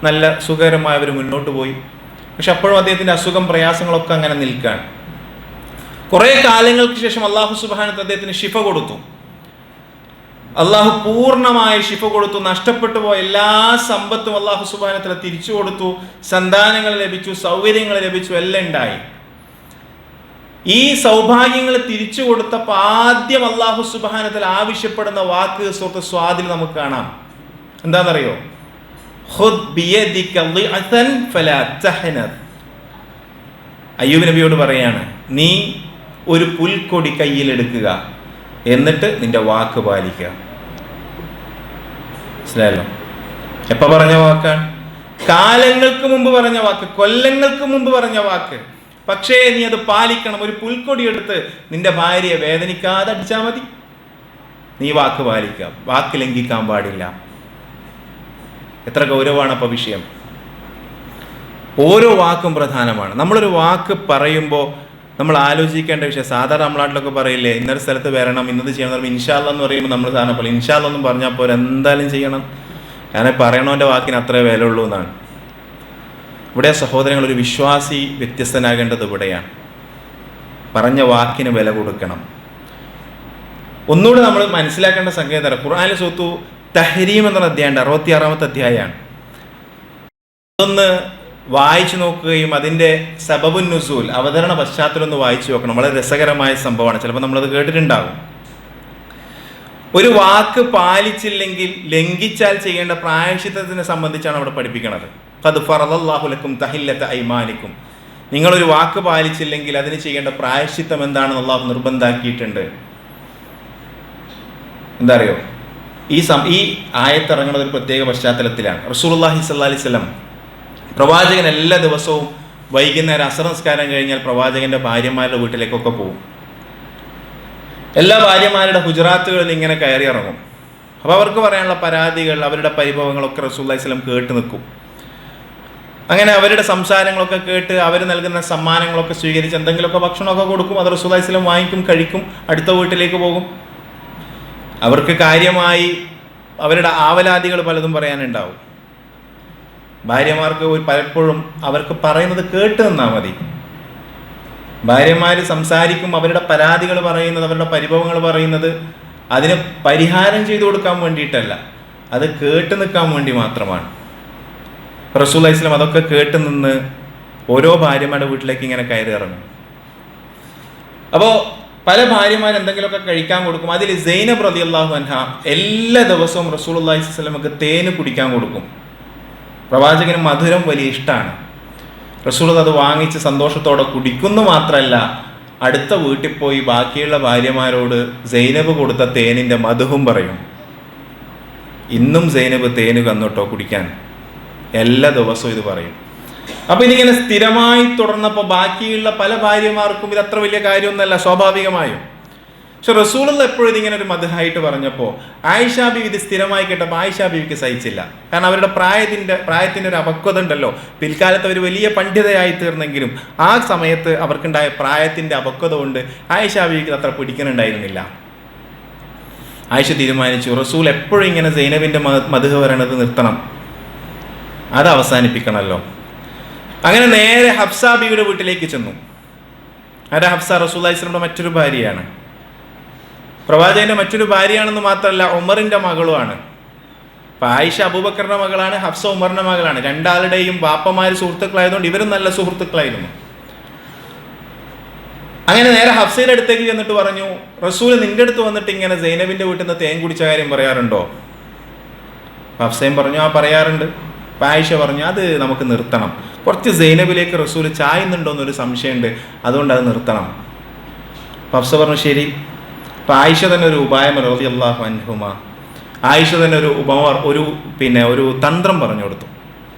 നല്ല സുഖകരമായി അവർ മുന്നോട്ട് പോയി. പക്ഷെ അപ്പോഴും അദ്ദേഹത്തിൻ്റെ അസുഖം, പ്രയാസങ്ങളൊക്കെ അങ്ങനെ നിൽക്കുകയാണ്. കുറേ കാലങ്ങൾക്ക് ശേഷം അല്ലാഹു സുബ്ഹാനഹു വ തആല അദ്ദേഹത്തിന് ശിഫ കൊടുത്തു. അള്ളാഹു പൂർണ്ണമായ ശിഫ കൊടുത്തു. നഷ്ടപ്പെട്ടു പോയ എല്ലാ സമ്പത്തും അല്ലാഹു സുബ്ഹാനഹു വ തആല തിരിച്ചു കൊടുത്തു. സന്താനങ്ങൾ ലഭിച്ചു, സൗകര്യങ്ങൾ ലഭിച്ചു, എല്ലാം ഉണ്ടായി. ഈ സൗഭാഗ്യങ്ങൾ തിരിച്ചു കൊടുത്തപ്പോൾ ആദ്യം അല്ലാഹു സുബ്ഹാനഹു വ തആല ആവശ്യപ്പെടുന്ന വാക്ക് സൂറത്ത് സ്വാദിൽ നമുക്ക് കാണാം. എന്താണെന്നറിയോ? ഖുദ് ബിയദിക ളിഅതൻ ഫലാ തഹ്നദ്. അയ്യൂബ് നബിയോട് പറയാണ്, നീ ഒരു പുൽക്കൊടി കയ്യിലെടുക്കുക, എന്നിട്ട് നിന്റെ വാക്ക് പാലിക്കുക. മനസ്സിലായല്ലോ? എപ്പോൾ പറഞ്ഞ വാക്കാണ്? കാലങ്ങൾക്ക് മുമ്പ് പറഞ്ഞ വാക്ക്, കൊല്ലങ്ങൾക്ക് മുമ്പ് പറഞ്ഞ വാക്ക്. പക്ഷേ നീ അത് പാലിക്കണം. ഒരു പുൽക്കൊടി എടുത്ത് നിന്റെ ഭാര്യയെ വേദനിക്കാതെ അടിച്ചാൽ മതി. നീ വാക്ക് പാലിക്കുക, വാക്ക് ലംഘിക്കാൻ പാടില്ല. എത്ര ഗൗരവമാണ് അപ്പോൾ വിഷയം. ഓരോ വാക്കും പ്രധാനമാണ്. നമ്മളൊരു വാക്ക് പറയുമ്പോൾ നമ്മൾ ആലോചിക്കേണ്ട വിഷയം. സാധാരണ നമ്മുടെ നാട്ടിലൊക്കെ പറയില്ലേ, ഇന്നൊരു സ്ഥലത്ത് വരണം, ഇന്നത് ചെയ്യണം എന്ന് പറയുമ്പോൾ ഇൻഷാ അല്ലാഹ് എന്ന് പറയുമ്പോൾ നമ്മൾ സാധാരണ പോലെ ഇൻഷാ അല്ലാഹ് ഒന്നും പറഞ്ഞാൽ പോലെ എന്തായാലും ചെയ്യണം. ഞാൻ പറയണവൻ്റെ വാക്കിന് അത്രേ വില ഉള്ളൂ എന്നാണ്. ഇവിടെ സഹോദരങ്ങൾ, ഒരു വിശ്വാസി വ്യത്യസ്തനാകേണ്ടത് ഇവിടെയാണ്. പറഞ്ഞ വാക്കിന് വില കൊടുക്കണം. ഒന്നുകൂടെ നമ്മൾ മനസ്സിലാക്കേണ്ട സംഗതി, ഖുർആനിൽ സൂറത്തു തഹ്രീം എന്ന അധ്യായമുണ്ട്, 66-ാമത്തെ അധ്യായമാണ്. അതൊന്ന് വായിച്ചു നോക്കുകയും അതിൻ്റെ സബബുൻ നുസൂൽ, അവതരണ പശ്ചാത്തലം ഒന്ന് വായിച്ചു നോക്കണം. വളരെ രസകരമായ സംഭവമാണ്. ചിലപ്പോൾ നമ്മളത് കേട്ടിട്ടുണ്ടാകും. ഒരു വാക്ക് പാലിച്ചില്ലെങ്കിൽ ലംഘിച്ചാൽ ചെയ്യേണ്ട പ്രായശ്ചിത്തത്തിനെ സംബന്ധിച്ചാണ് അവിടെ പഠിപ്പിക്കുന്നത്. ഖദ് ഫറദല്ലാഹു ലക്കും തഹില്ലത ഐമാനിക്കും. നിങ്ങളൊരു വാക്ക് പാലിച്ചില്ലെങ്കിൽ അതിന് ചെയ്യേണ്ട പ്രായശ്ചിത്തം എന്താണെന്ന് അല്ലാഹു നിർബന്ധാക്കിയിട്ടുണ്ട്. എന്താ അറിയോ? ഈ ആയത്തിറങ്ങുന്നത് ഒരു പ്രത്യേക പശ്ചാത്തലത്തിലാണ്. റസൂലുള്ളാഹി സ്വല്ലല്ലാഹി അലൈഹി വസല്ലം, പ്രവാചകൻ എല്ലാ ദിവസവും വൈകുന്നേരം അസർ നിസ്കാരം കഴിഞ്ഞാൽ പ്രവാചകന്റെ ഭാര്യമാരുടെ വീട്ടിലേക്കൊക്കെ പോകും. എല്ലാ ഭാര്യമാരുടെ ഹുജറാത്തുകളിൽ ഇങ്ങനെ കയറി ഇറങ്ങും. അപ്പോൾ അവർക്ക് പറയാനുള്ള പരാതികൾ, അവരുടെ പരിഭവങ്ങളൊക്കെ റസൂലുള്ളാഹി സ്വല്ലല്ലാഹി അലൈഹി വസല്ലം കേട്ട് നിൽക്കും. അങ്ങനെ അവരുടെ സംസാരങ്ങളൊക്കെ കേട്ട് അവർ നൽകുന്ന സമ്മാനങ്ങളൊക്കെ സ്വീകരിച്ച് എന്തെങ്കിലുമൊക്കെ ഭക്ഷണമൊക്കെ കൊടുക്കും. അത് റസൂലുള്ളാഹി സ്വല്ലല്ലാഹി അലൈഹി വസല്ലം വാങ്ങിക്കും, കഴിക്കും, അടുത്ത വീട്ടിലേക്ക് പോകും. അവർക്ക് കാര്യമായി അവരുടെ ആവലാതികൾ പലതും പറയാനുണ്ടാവും. ഭാര്യമാർക്ക് പലപ്പോഴും അവർക്ക് പറയുന്നത് കേട്ട് നിന്നാൽ മതി. ഭാര്യമാർ സംസാരിക്കും, അവരുടെ പരാതികൾ പറയുന്നത്, അവരുടെ പരിഭവങ്ങൾ പറയുന്നത് അതിന് പരിഹാരം ചെയ്തു കൊടുക്കാൻ വേണ്ടിയിട്ടല്ല, അത് കേട്ട് നിൽക്കാൻ വേണ്ടി മാത്രമാണ്. റസൂലുള്ളാഹി സ്വല്ലല്ലാഹി അലൈഹി വസല്ലം അതൊക്കെ കേട്ട് നിന്ന് ഓരോ ഭാര്യമാരുടെ വീട്ടിലേക്ക് ഇങ്ങനെ കയറി ഇറങ്ങും. അപ്പോൾ പല ഭാര്യമാർ എന്തെങ്കിലുമൊക്കെ കഴിക്കാൻ കൊടുക്കും. അതിൽ സൈനബ് റളിയല്ലാഹു അൻഹ എല്ലാ ദിവസവും റസൂലുള്ളാഹി സ്വല്ലല്ലാഹി അലൈഹി വസല്ലമക്ക് തേന് കുടിക്കാൻ കൊടുക്കും. പ്രവാചകന് മധുരം വലിയ ഇഷ്ടമാണ്. റസൂൽ അത് വാങ്ങിച്ച് സന്തോഷത്തോടെ കുടിക്കുന്നു മാത്രമല്ല, അടുത്ത വീട്ടിൽ പോയി ബാക്കിയുള്ള ഭാര്യമാരോട് സൈനബ് കൊടുത്ത തേനിൻ്റെ മധുഹും പറയും. ഇന്നും സൈനബ് തേന് തന്നോട്ടോ കുടിക്കാൻ, എല്ലാ ദിവസവും ഇത് പറയും. അപ്പം ഇതിങ്ങനെ സ്ഥിരമായി തുടർന്നപ്പോൾ ബാക്കിയുള്ള പല ഭാര്യമാർക്കും ഇത് അത്ര വലിയ കാര്യമൊന്നുമല്ല, സ്വാഭാവികമായും. പക്ഷെ റസൂലുള്ള എപ്പോഴും ഇതിങ്ങനെ ഒരു മദ്ഹായിട്ട് പറഞ്ഞപ്പോൾ ആയിഷ ബീവി ഇത് സ്ഥിരമായി കേട്ടപ്പോൾ ആയിഷ ബീവിക്ക് സഹിച്ചില്ല. കാരണം അവരുടെ പ്രായത്തിൻ്റെ ഒരു അപക്വത ഉണ്ടല്ലോ. പിൽക്കാലത്ത് അവർ വലിയ പണ്ഡിതയായി തീർന്നെങ്കിലും ആ സമയത്ത് അവർക്കുണ്ടായ പ്രായത്തിൻ്റെ അപക്വത കൊണ്ട് ആയിഷ ബീവിക്ക് അത്ര പിടിക്കുന്നുണ്ടായിരുന്നില്ല. ആയിഷ തീരുമാനിച്ചു റസൂൽ എപ്പോഴും ഇങ്ങനെ സൈനബിൻ്റെ മദ്ഹ് പറയണത് നിർത്തണം, അത് അവസാനിപ്പിക്കണമല്ലോ. അങ്ങനെ നേരെ ഹഫ്സ ബീവിയുടെ വീട്ടിലേക്ക് ചെന്നു. ആരാ ഹഫ്സ? റസൂലുള്ളാഹി സ്വല്ലല്ലാഹു അലൈഹി വസല്ലമയുടെ മറ്റൊരു ഭാര്യയാണ്, പ്രവാചകന്റെ മറ്റൊരു ഭാര്യയാണെന്ന് മാത്രമല്ല ഉമറിന്റെ മകളുമാണ്. അപ്പം ആയിഷ അബൂബക്കറിന്റെ മകളാണ്, ഹഫ്സ ഉമറിന്റെ മകളാണ്. രണ്ടാളുടെയും ബാപ്പമാര് സുഹൃത്തുക്കളായതുകൊണ്ട് ഇവരും നല്ല സുഹൃത്തുക്കളായിരുന്നു. അങ്ങനെ നേരെ ഹഫ്സയുടെ അടുത്തേക്ക് ചെന്നിട്ട് പറഞ്ഞു, റസൂൽ നിന്റെ അടുത്ത് വന്നിട്ട് ഇങ്ങനെ സൈനബിന്റെ വീട്ടിൽ നിന്ന് തേൻ കുടിച്ച കാര്യം പറയാറുണ്ടോ? ഹഫ്സയും പറഞ്ഞു ആ പറയാറുണ്ട്. അപ്പം ആയിഷ പറഞ്ഞു അത് നമുക്ക് നിർത്തണം, കുറച്ച് സൈനബിലേക്ക് റസൂൽ ചായുന്നുണ്ടോ എന്നൊരു സംശയമുണ്ട്, അതുകൊണ്ട് അത് നിർത്തണം. ഹഫ്സ പറഞ്ഞു ശരി. അപ്പം ആയിഷ തന്നെ ഒരു ഉപായം റളിയല്ലാഹു അൻഹുമ, ആയിഷ തന്നെ ഒരു തന്ത്രം പറഞ്ഞു കൊടുത്തു.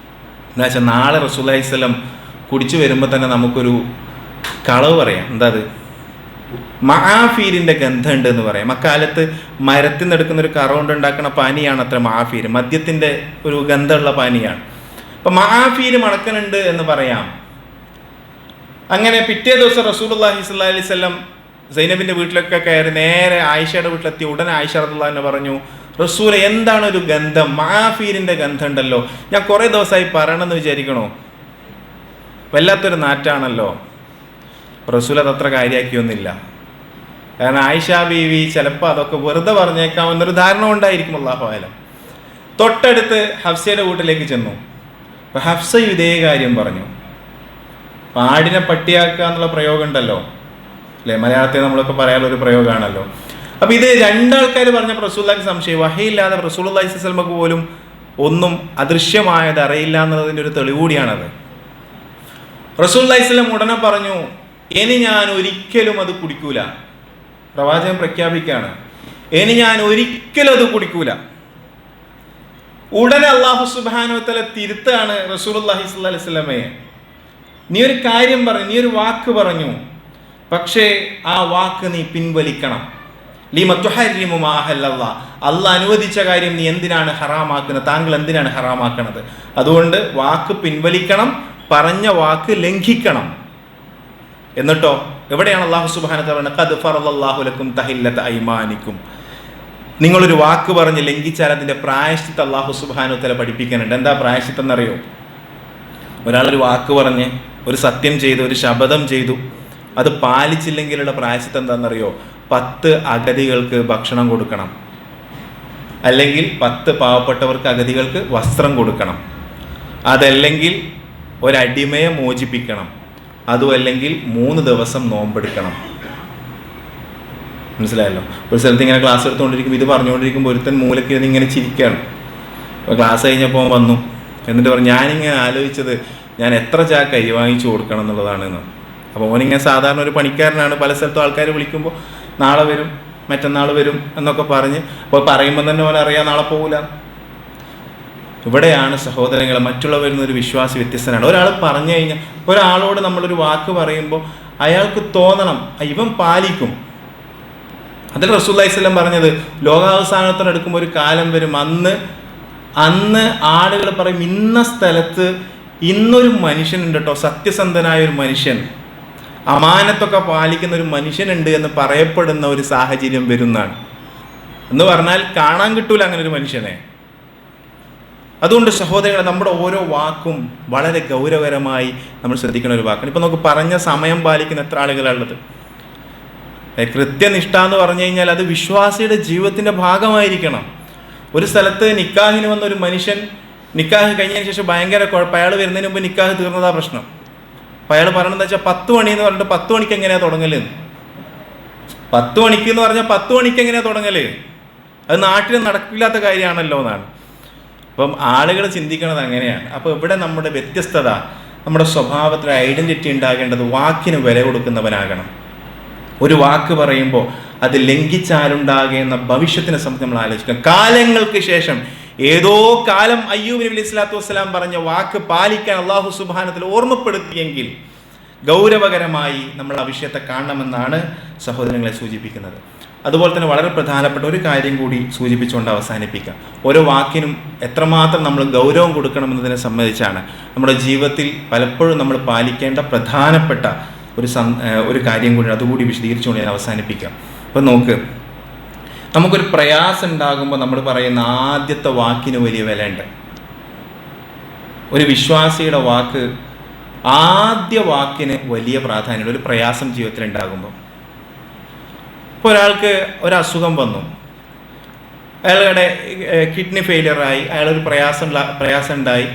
എന്താ വെച്ചാൽ നാളെ റസൂലുള്ളാഹി സ്വല്ലല്ലാഹു അലൈഹി വസല്ലം കുടിച്ചു വരുമ്പോൾ തന്നെ നമുക്കൊരു കളവ് പറയാം. എന്താ അത്? മആഫീരിൻ്റെ ഗന്ധം ഉണ്ട് എന്ന് പറയാം. അക്കാലത്ത് മരത്തിൽ നിന്ന് എടുക്കുന്ന ഒരു കറ കൊണ്ട് ഉണ്ടാക്കുന്ന പാനിയാണ് അത്ര മആഫീർ, മദ്യത്തിൻ്റെ ഒരു ഗന്ധമുള്ള പാനിയാണ്. അപ്പം മആഫീർ മണക്കുന്നുണ്ട് എന്ന് പറയാം. അങ്ങനെ പിറ്റേ ദിവസം റസൂലുള്ളാഹി സ്വല്ലല്ലാഹി അലൈഹി വസല്ലം സൈനബിൻ്റെ വീട്ടിലൊക്കെ കയറി നേരെ ആയിഷയുടെ വീട്ടിലെത്തി. ഉടനെ ആയിഷ റളിയല്ലാഹു അൻഹ പറഞ്ഞു, റസൂൽ എന്താണ് ഒരു ഗന്ധം, മആഫീരിൻ്റെ ഗന്ധം ഉണ്ടല്ലോ, ഞാൻ കുറേ ദിവസമായി പറയണമെന്ന് വിചാരിക്കണോ, വല്ലാത്തൊരു നാറ്റാണല്ലോ. റസൂൽ അതത്ര കാര്യമാക്കിയൊന്നുമില്ല. കാരണം ആയിഷ ബീവി ചിലപ്പോൾ അതൊക്കെ വെറുതെ പറഞ്ഞേക്കാമെന്നൊരു ധാരണ ഉണ്ടായിരിക്കും, അല്ലാഹു അഅലം. തൊട്ടടുത്ത് ഹഫ്സയുടെ വീട്ടിലേക്ക് ചെന്നു. അപ്പം ഹഫ്സയും ഇതേ കാര്യം പറഞ്ഞു. ആടിനെ പട്ടിയാക്കുക എന്നുള്ള പ്രയോഗം ഉണ്ടല്ലോ അല്ലേ, മലയാളത്തിൽ നമ്മളൊക്കെ പറയാനുള്ളൊരു പ്രയോഗമാണല്ലോ. അപ്പം ഇത് രണ്ടാൾക്കാർ പറഞ്ഞപ്പോൾ റസൂലുള്ളാഹിക്ക് സംശയം. വഹയില്ലാതെ റസൂലുള്ളാഹി സ്വല്ലല്ലാഹു അലൈഹി വസല്ലമക്ക് പോലും ഒന്നും അദൃശ്യമായത് അറിയില്ല എന്നതിൻ്റെ ഒരു തെളിവ് കൂടിയാണത്. റസൂലുള്ളാഹി സ്വല്ലല്ലാഹു അലൈഹി വസല്ലം ഉടനെ പറഞ്ഞു, ഇനി ഞാൻ ഒരിക്കലും അത് കുടിക്കൂല. പ്രവാചകൻ പ്രഖ്യാപിക്കുകയാണ്, ഇനി ഞാൻ ഒരിക്കലും അത് കുടിക്കൂല. ഉടനെ അല്ലാഹു സുബ്ഹാനഹു വ തആല തിരുത്താണ് റസൂലുള്ളാഹി സ്വല്ലല്ലാഹു അലൈഹി വസല്ലമയെ. നീ ഒരു കാര്യം പറഞ്ഞു, നീ ഒരു വാക്ക് പറഞ്ഞു, പക്ഷേ ആ വാക്ക് നീ പിൻവലിക്കണം. ലിമ തുഹരിമു മാ അഹല്ലല്ലാഹ്, അല്ലാഹ് അനുവദിച്ച കാര്യം നീ എന്തിനാണ് ഹറാമാക്കുന്നത്, താങ്കൾ എന്തിനാണ് ഹറാമാക്കുന്നത്? അതുകൊണ്ട് വാക്ക് പിൻവലിക്കണം, പറഞ്ഞ വാക്ക് ലംഘിക്കണം. എന്നിട്ടോ എവിടെയാണ് അല്ലാഹു സുബ്ഹാനഹു വ തആല പറയുന്നത്, ഖദ് ഫറളല്ലാഹു ലക്കും തഹില്ലത ഐമാനിക്കും, നിങ്ങളൊരു വാക്ക് പറഞ്ഞ് ലംഘിച്ചാൽ അതിൻ്റെ പ്രായശ്ചിത്തം അല്ലാഹു സുബ്ഹാനഹു വ തആല പഠിപ്പിക്കുന്നുണ്ട്. എന്താ പ്രായശ്ചിത്തം എന്നറിയോ? ഒരാളൊരു വാക്ക് പറഞ്ഞ് ഒരു സത്യം ചെയ്തു, ഒരു ശപഥം ചെയ്തു, അത് പാലിച്ചില്ലെങ്കിലുള്ള പ്രായശ്ചിത്തം എന്താണെന്നറിയോ? 10 അഗതികൾക്ക് ഭക്ഷണം കൊടുക്കണം, അല്ലെങ്കിൽ 10 പാവപ്പെട്ടവർക്ക് അഗതികൾക്ക് വസ്ത്രം കൊടുക്കണം, അതല്ലെങ്കിൽ ഒരടിമയെ മോചിപ്പിക്കണം, അതും അല്ലെങ്കിൽ 3 ദിവസം നോമ്പെടുക്കണം. മനസ്സിലായല്ലോ? ഒരു സ്ഥലത്ത് ഇങ്ങനെ ക്ലാസ് എടുത്തുകൊണ്ടിരിക്കുമ്പോൾ ഇത് പറഞ്ഞുകൊണ്ടിരിക്കുമ്പോൾ ഒരുത്തൻ മൂലയ്ക്ക് ഇരുന്ന് ഇങ്ങനെ ചിരിക്കുകയാണ്. അപ്പോൾ ക്ലാസ് കഴിഞ്ഞപ്പോൾ വന്നു, എന്നിട്ട് പറഞ്ഞു ഞാനിങ്ങനെ ആലോചിച്ചത് ഞാൻ എത്ര ചാക്ക് അരി വാങ്ങിച്ചു കൊടുക്കണം എന്നുള്ളതാണെന്ന്. അപ്പോൾ ഓനിങ്ങനെ സാധാരണ ഒരു പണിക്കാരനാണ്, പല സ്ഥലത്തും ആൾക്കാർ വിളിക്കുമ്പോൾ നാളെ വരും മറ്റന്നാൾ വരും എന്നൊക്കെ പറഞ്ഞ്, അപ്പോൾ പറയുമ്പോൾ തന്നെ ഓനറിയാം നാളെ പോകില്ല. ഇവിടെയാണ് സഹോദരങ്ങളെ മറ്റുള്ളവരുന്നൊരു വിശ്വാസി വ്യത്യസ്തനാണ്. ഒരാൾ പറഞ്ഞു കഴിഞ്ഞാൽ, ഒരാളോട് നമ്മളൊരു വാക്ക് പറയുമ്പോൾ അയാൾക്ക് തോന്നണം ഇവൻ പാലിക്കും. അതിൽ റസൂലുള്ളാഹി സ്വല്ലല്ലാഹു അലൈഹി വസല്ലം പറഞ്ഞത്, ലോകാവസാനത്തോടെ എടുക്കുമ്പോൾ ഒരു കാലം വരും, അന്ന് ആളുകൾ പറയും ഇന്ന സ്ഥലത്ത് ഇന്നൊരു മനുഷ്യനുണ്ട് കേട്ടോ, സത്യസന്ധനായ ഒരു മനുഷ്യൻ, അമാനത്തൊക്കെ പാലിക്കുന്ന ഒരു മനുഷ്യനുണ്ട് എന്ന് പറയപ്പെടുന്ന ഒരു സാഹചര്യം വരുന്നതാണ്. എന്ന് പറഞ്ഞാൽ കാണാൻ കിട്ടൂല അങ്ങനെ ഒരു മനുഷ്യനെ. അതുകൊണ്ട് സഹോദരങ്ങളെ, നമ്മുടെ ഓരോ വാക്കും വളരെ ഗൗരവകരമായി നമ്മൾ ശ്രദ്ധിക്കുന്ന ഒരു വാക്കാണ്. ഇപ്പം നമുക്ക് പറഞ്ഞ സമയം പാലിക്കുന്ന എത്ര ആളുകളുള്ളത്. കൃത്യനിഷ്ഠ എന്ന് പറഞ്ഞു കഴിഞ്ഞാൽ അത് വിശ്വാസിയുടെ ജീവിതത്തിൻ്റെ ഭാഗമായിരിക്കണം. ഒരു സ്ഥലത്ത് നിക്കാഹിന് വന്ന ഒരു മനുഷ്യൻ നിക്കാഹ് കഴിഞ്ഞതിന് ശേഷം ഭയങ്കര കുഴപ്പം, അയാൾ വരുന്നതിന് മുമ്പ് നിക്കാഹ് തീർന്നതാ പ്രശ്നം. അപ്പം അയാൾ പറയണമെന്ന് വെച്ചാൽ 10 മണി എന്ന് പറഞ്ഞിട്ട് 10 മണിക്ക് എങ്ങനെയാണ് തുടങ്ങല്? 10 മണിക്ക് എന്ന് പറഞ്ഞാൽ 10 മണിക്ക് എങ്ങനെയാണ് തുടങ്ങല്? അത് നാട്ടിൽ നടക്കില്ലാത്ത കാര്യമാണല്ലോ എന്നാണ്. അപ്പം ആളുകൾ ചിന്തിക്കുന്നത് അങ്ങനെയാണ്. അപ്പോൾ ഇവിടെ നമ്മുടെ വ്യത്യസ്തത, നമ്മുടെ സ്വഭാവത്തിൽ ഐഡൻറ്റിറ്റി ഉണ്ടാകേണ്ടത് വാക്കിന് വില കൊടുക്കുന്നവനാകണം. ഒരു വാക്ക് പറയുമ്പോൾ അത് ലംഘിച്ചാലുണ്ടാകുന്ന ഭവിഷ്യത്തിനെ സംബന്ധിച്ച് നമ്മൾ ആലോചിക്കണം. കാലങ്ങൾക്ക് ശേഷം ഏതോ കാലം അയ്യൂബ് നബി അലൈഹി സ്വലാത്തു വസ്സലാം പറഞ്ഞ വാക്ക് പാലിക്കാൻ അല്ലാഹു സുബ്ഹാനഹു വ തആല ഓർമ്മപ്പെടുത്തിയെങ്കിൽ ഗൗരവകരമായി നമ്മൾ ആ വിഷയത്തെ കാണണമെന്നാണ് സഹോദരങ്ങളെ സൂചിപ്പിക്കുന്നത്. അതുപോലെ തന്നെ വളരെ പ്രധാനപ്പെട്ട ഒരു കാര്യം കൂടി സൂചിപ്പിച്ചുകൊണ്ട് അവസാനിപ്പിക്കാം. ഓരോ വാക്കിനും എത്രമാത്രം നമ്മൾ ഗൗരവം കൊടുക്കണമെന്നതിനെ സംബന്ധിച്ചാണ് നമ്മുടെ ജീവിതത്തിൽ പലപ്പോഴും നമ്മൾ പാലിക്കേണ്ട പ്രധാനപ്പെട്ട ഒരു കാര്യം കൂടി, അതുകൂടി വിശദീകരിച്ചുകൊണ്ട് ഞാൻ അവസാനിപ്പിക്കാം. അപ്പോൾ നോക്ക്, നമുക്കൊരു പ്രയാസം ഉണ്ടാകുമ്പോൾ നമ്മൾ പറയുന്ന ആദ്യത്തെ വാക്കിന് വലിയ വിലയുണ്ട്. ഒരു വിശ്വാസിയുടെ വാക്ക്, ആദ്യ വാക്കിന് വലിയ പ്രാധാന്യമുണ്ട്. ഒരു പ്രയാസം ജീവിതത്തിൽ ഉണ്ടാകുമ്പോൾ, ഇപ്പോൾ ഒരാൾക്ക് ഒരു അസുഖം വന്നു, അയാളുടെ കിഡ്നി ഫെയിലിയറായി, അയാളൊരു പ്രയാസം ഉണ്ടായി,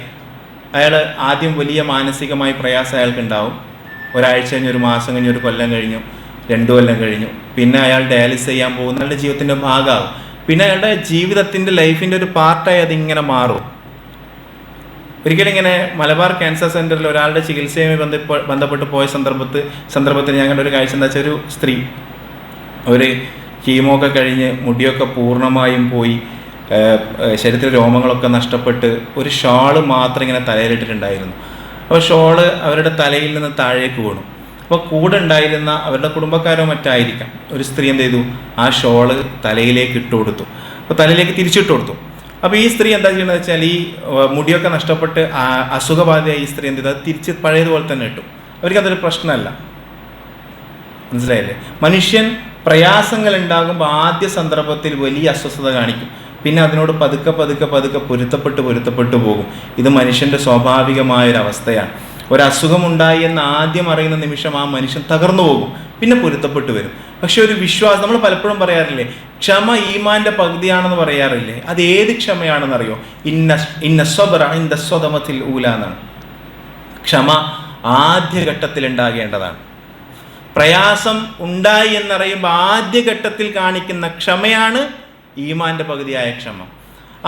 അയാൾ ആദ്യം വലിയ മാനസികമായ പ്രയാസം അയാൾക്കുണ്ടാവും. ഒരാഴ്ച കഴിഞ്ഞ്, ഒരു മാസം കഴിഞ്ഞ്, ഒരു കൊല്ലം കഴിഞ്ഞു, 2 കൊല്ലം കഴിഞ്ഞു, പിന്നെ അയാൾ ഡയാലിസിസ് ചെയ്യാൻ പോകുന്ന അയാളുടെ ജീവിതത്തിൻ്റെ ഭാഗമാകും. പിന്നെ അയാളുടെ ജീവിതത്തിൻ്റെ ലൈഫിൻ്റെ ഒരു പാർട്ടായി അതിങ്ങനെ മാറും. ഒരിക്കലും ഇങ്ങനെ മലബാർ ക്യാൻസർ സെൻ്ററിൽ ഒരാളുടെ ചികിത്സയുമായി ബന്ധപ്പെട്ട് പോയ സന്ദർഭത്തിൽ ഞാൻ കണ്ട ഒരു കാഴ്ച എന്താ വെച്ചാൽ, ഒരു സ്ത്രീ ഒരു കീമൊക്കെ കഴിഞ്ഞ് മുടിയൊക്കെ പൂർണ്ണമായും പോയി, ശരീരത്തിലെ രോമങ്ങളൊക്കെ നഷ്ടപ്പെട്ട് ഒരു ഷാള് മാത്രം ഇങ്ങനെ തലയിലിട്ടിട്ടുണ്ടായിരുന്നു. അപ്പോൾ ഷോള് അവരുടെ തലയിൽ നിന്ന് താഴേക്ക് വീണു. അപ്പോൾ കൂടെ ഉണ്ടായിരുന്ന അവരുടെ കുടുംബക്കാരോ മറ്റായിരിക്കാം, ഒരു സ്ത്രീ എന്ത് ചെയ്തു, ആ ഷോള് തലയിലേക്ക് ഇട്ട് കൊടുത്തു. അപ്പോൾ തലയിലേക്ക് തിരിച്ചിട്ട് കൊടുത്തു. അപ്പോൾ ഈ സ്ത്രീ എന്താ ചെയ്യുന്നത് വെച്ചാൽ, ഈ മുടിയൊക്കെ നഷ്ടപ്പെട്ട് അസുഖബാധയായി ഈ സ്ത്രീ എന്ത് ചെയ്തു, അത് തിരിച്ച് പഴയതുപോലെ തന്നെ ഇട്ടു. അവർക്കതൊരു പ്രശ്നമല്ല. മനസ്സിലായില്ലേ? മനുഷ്യൻ പ്രയാസങ്ങൾ ഉണ്ടാകുമ്പോൾ ആദ്യ സന്ദർഭത്തിൽ വലിയ അസ്വസ്ഥത കാണിക്കും, പിന്നെ അതിനോട് പതുക്കെ പൊരുത്തപ്പെട്ടു പോകും. ഇത് മനുഷ്യൻ്റെ സ്വാഭാവികമായൊരവസ്ഥയാണ്. ഒരസുഖമുണ്ടായി എന്ന് ആദ്യം അറിയുന്ന നിമിഷം ആ മനുഷ്യൻ തകർന്നു പോകും, പിന്നെ പൊരുത്തപ്പെട്ടു വരും. പക്ഷെ ഒരു വിശ്വാസം, നമ്മൾ പലപ്പോഴും പറയാറില്ലേ, ക്ഷമ ഈമാൻ്റെ പകുതിയാണെന്ന് പറയാറില്ലേ? അത് ഏത് ക്ഷമയാണെന്നറിയോ? ഇന്ന സ്വബറ ഇൻദ സ്വദമത്തിൽ ഊല എന്നാണ്. ക്ഷമ ആദ്യഘട്ടത്തിൽ ഉണ്ടാകേണ്ടതാണ്. പ്രയാസം ഉണ്ടായി എന്നറിയുമ്പോൾ ആദ്യഘട്ടത്തിൽ കാണിക്കുന്ന ക്ഷമയാണ് ഈമാൻ്റെ പകുതിയായ ക്ഷമ.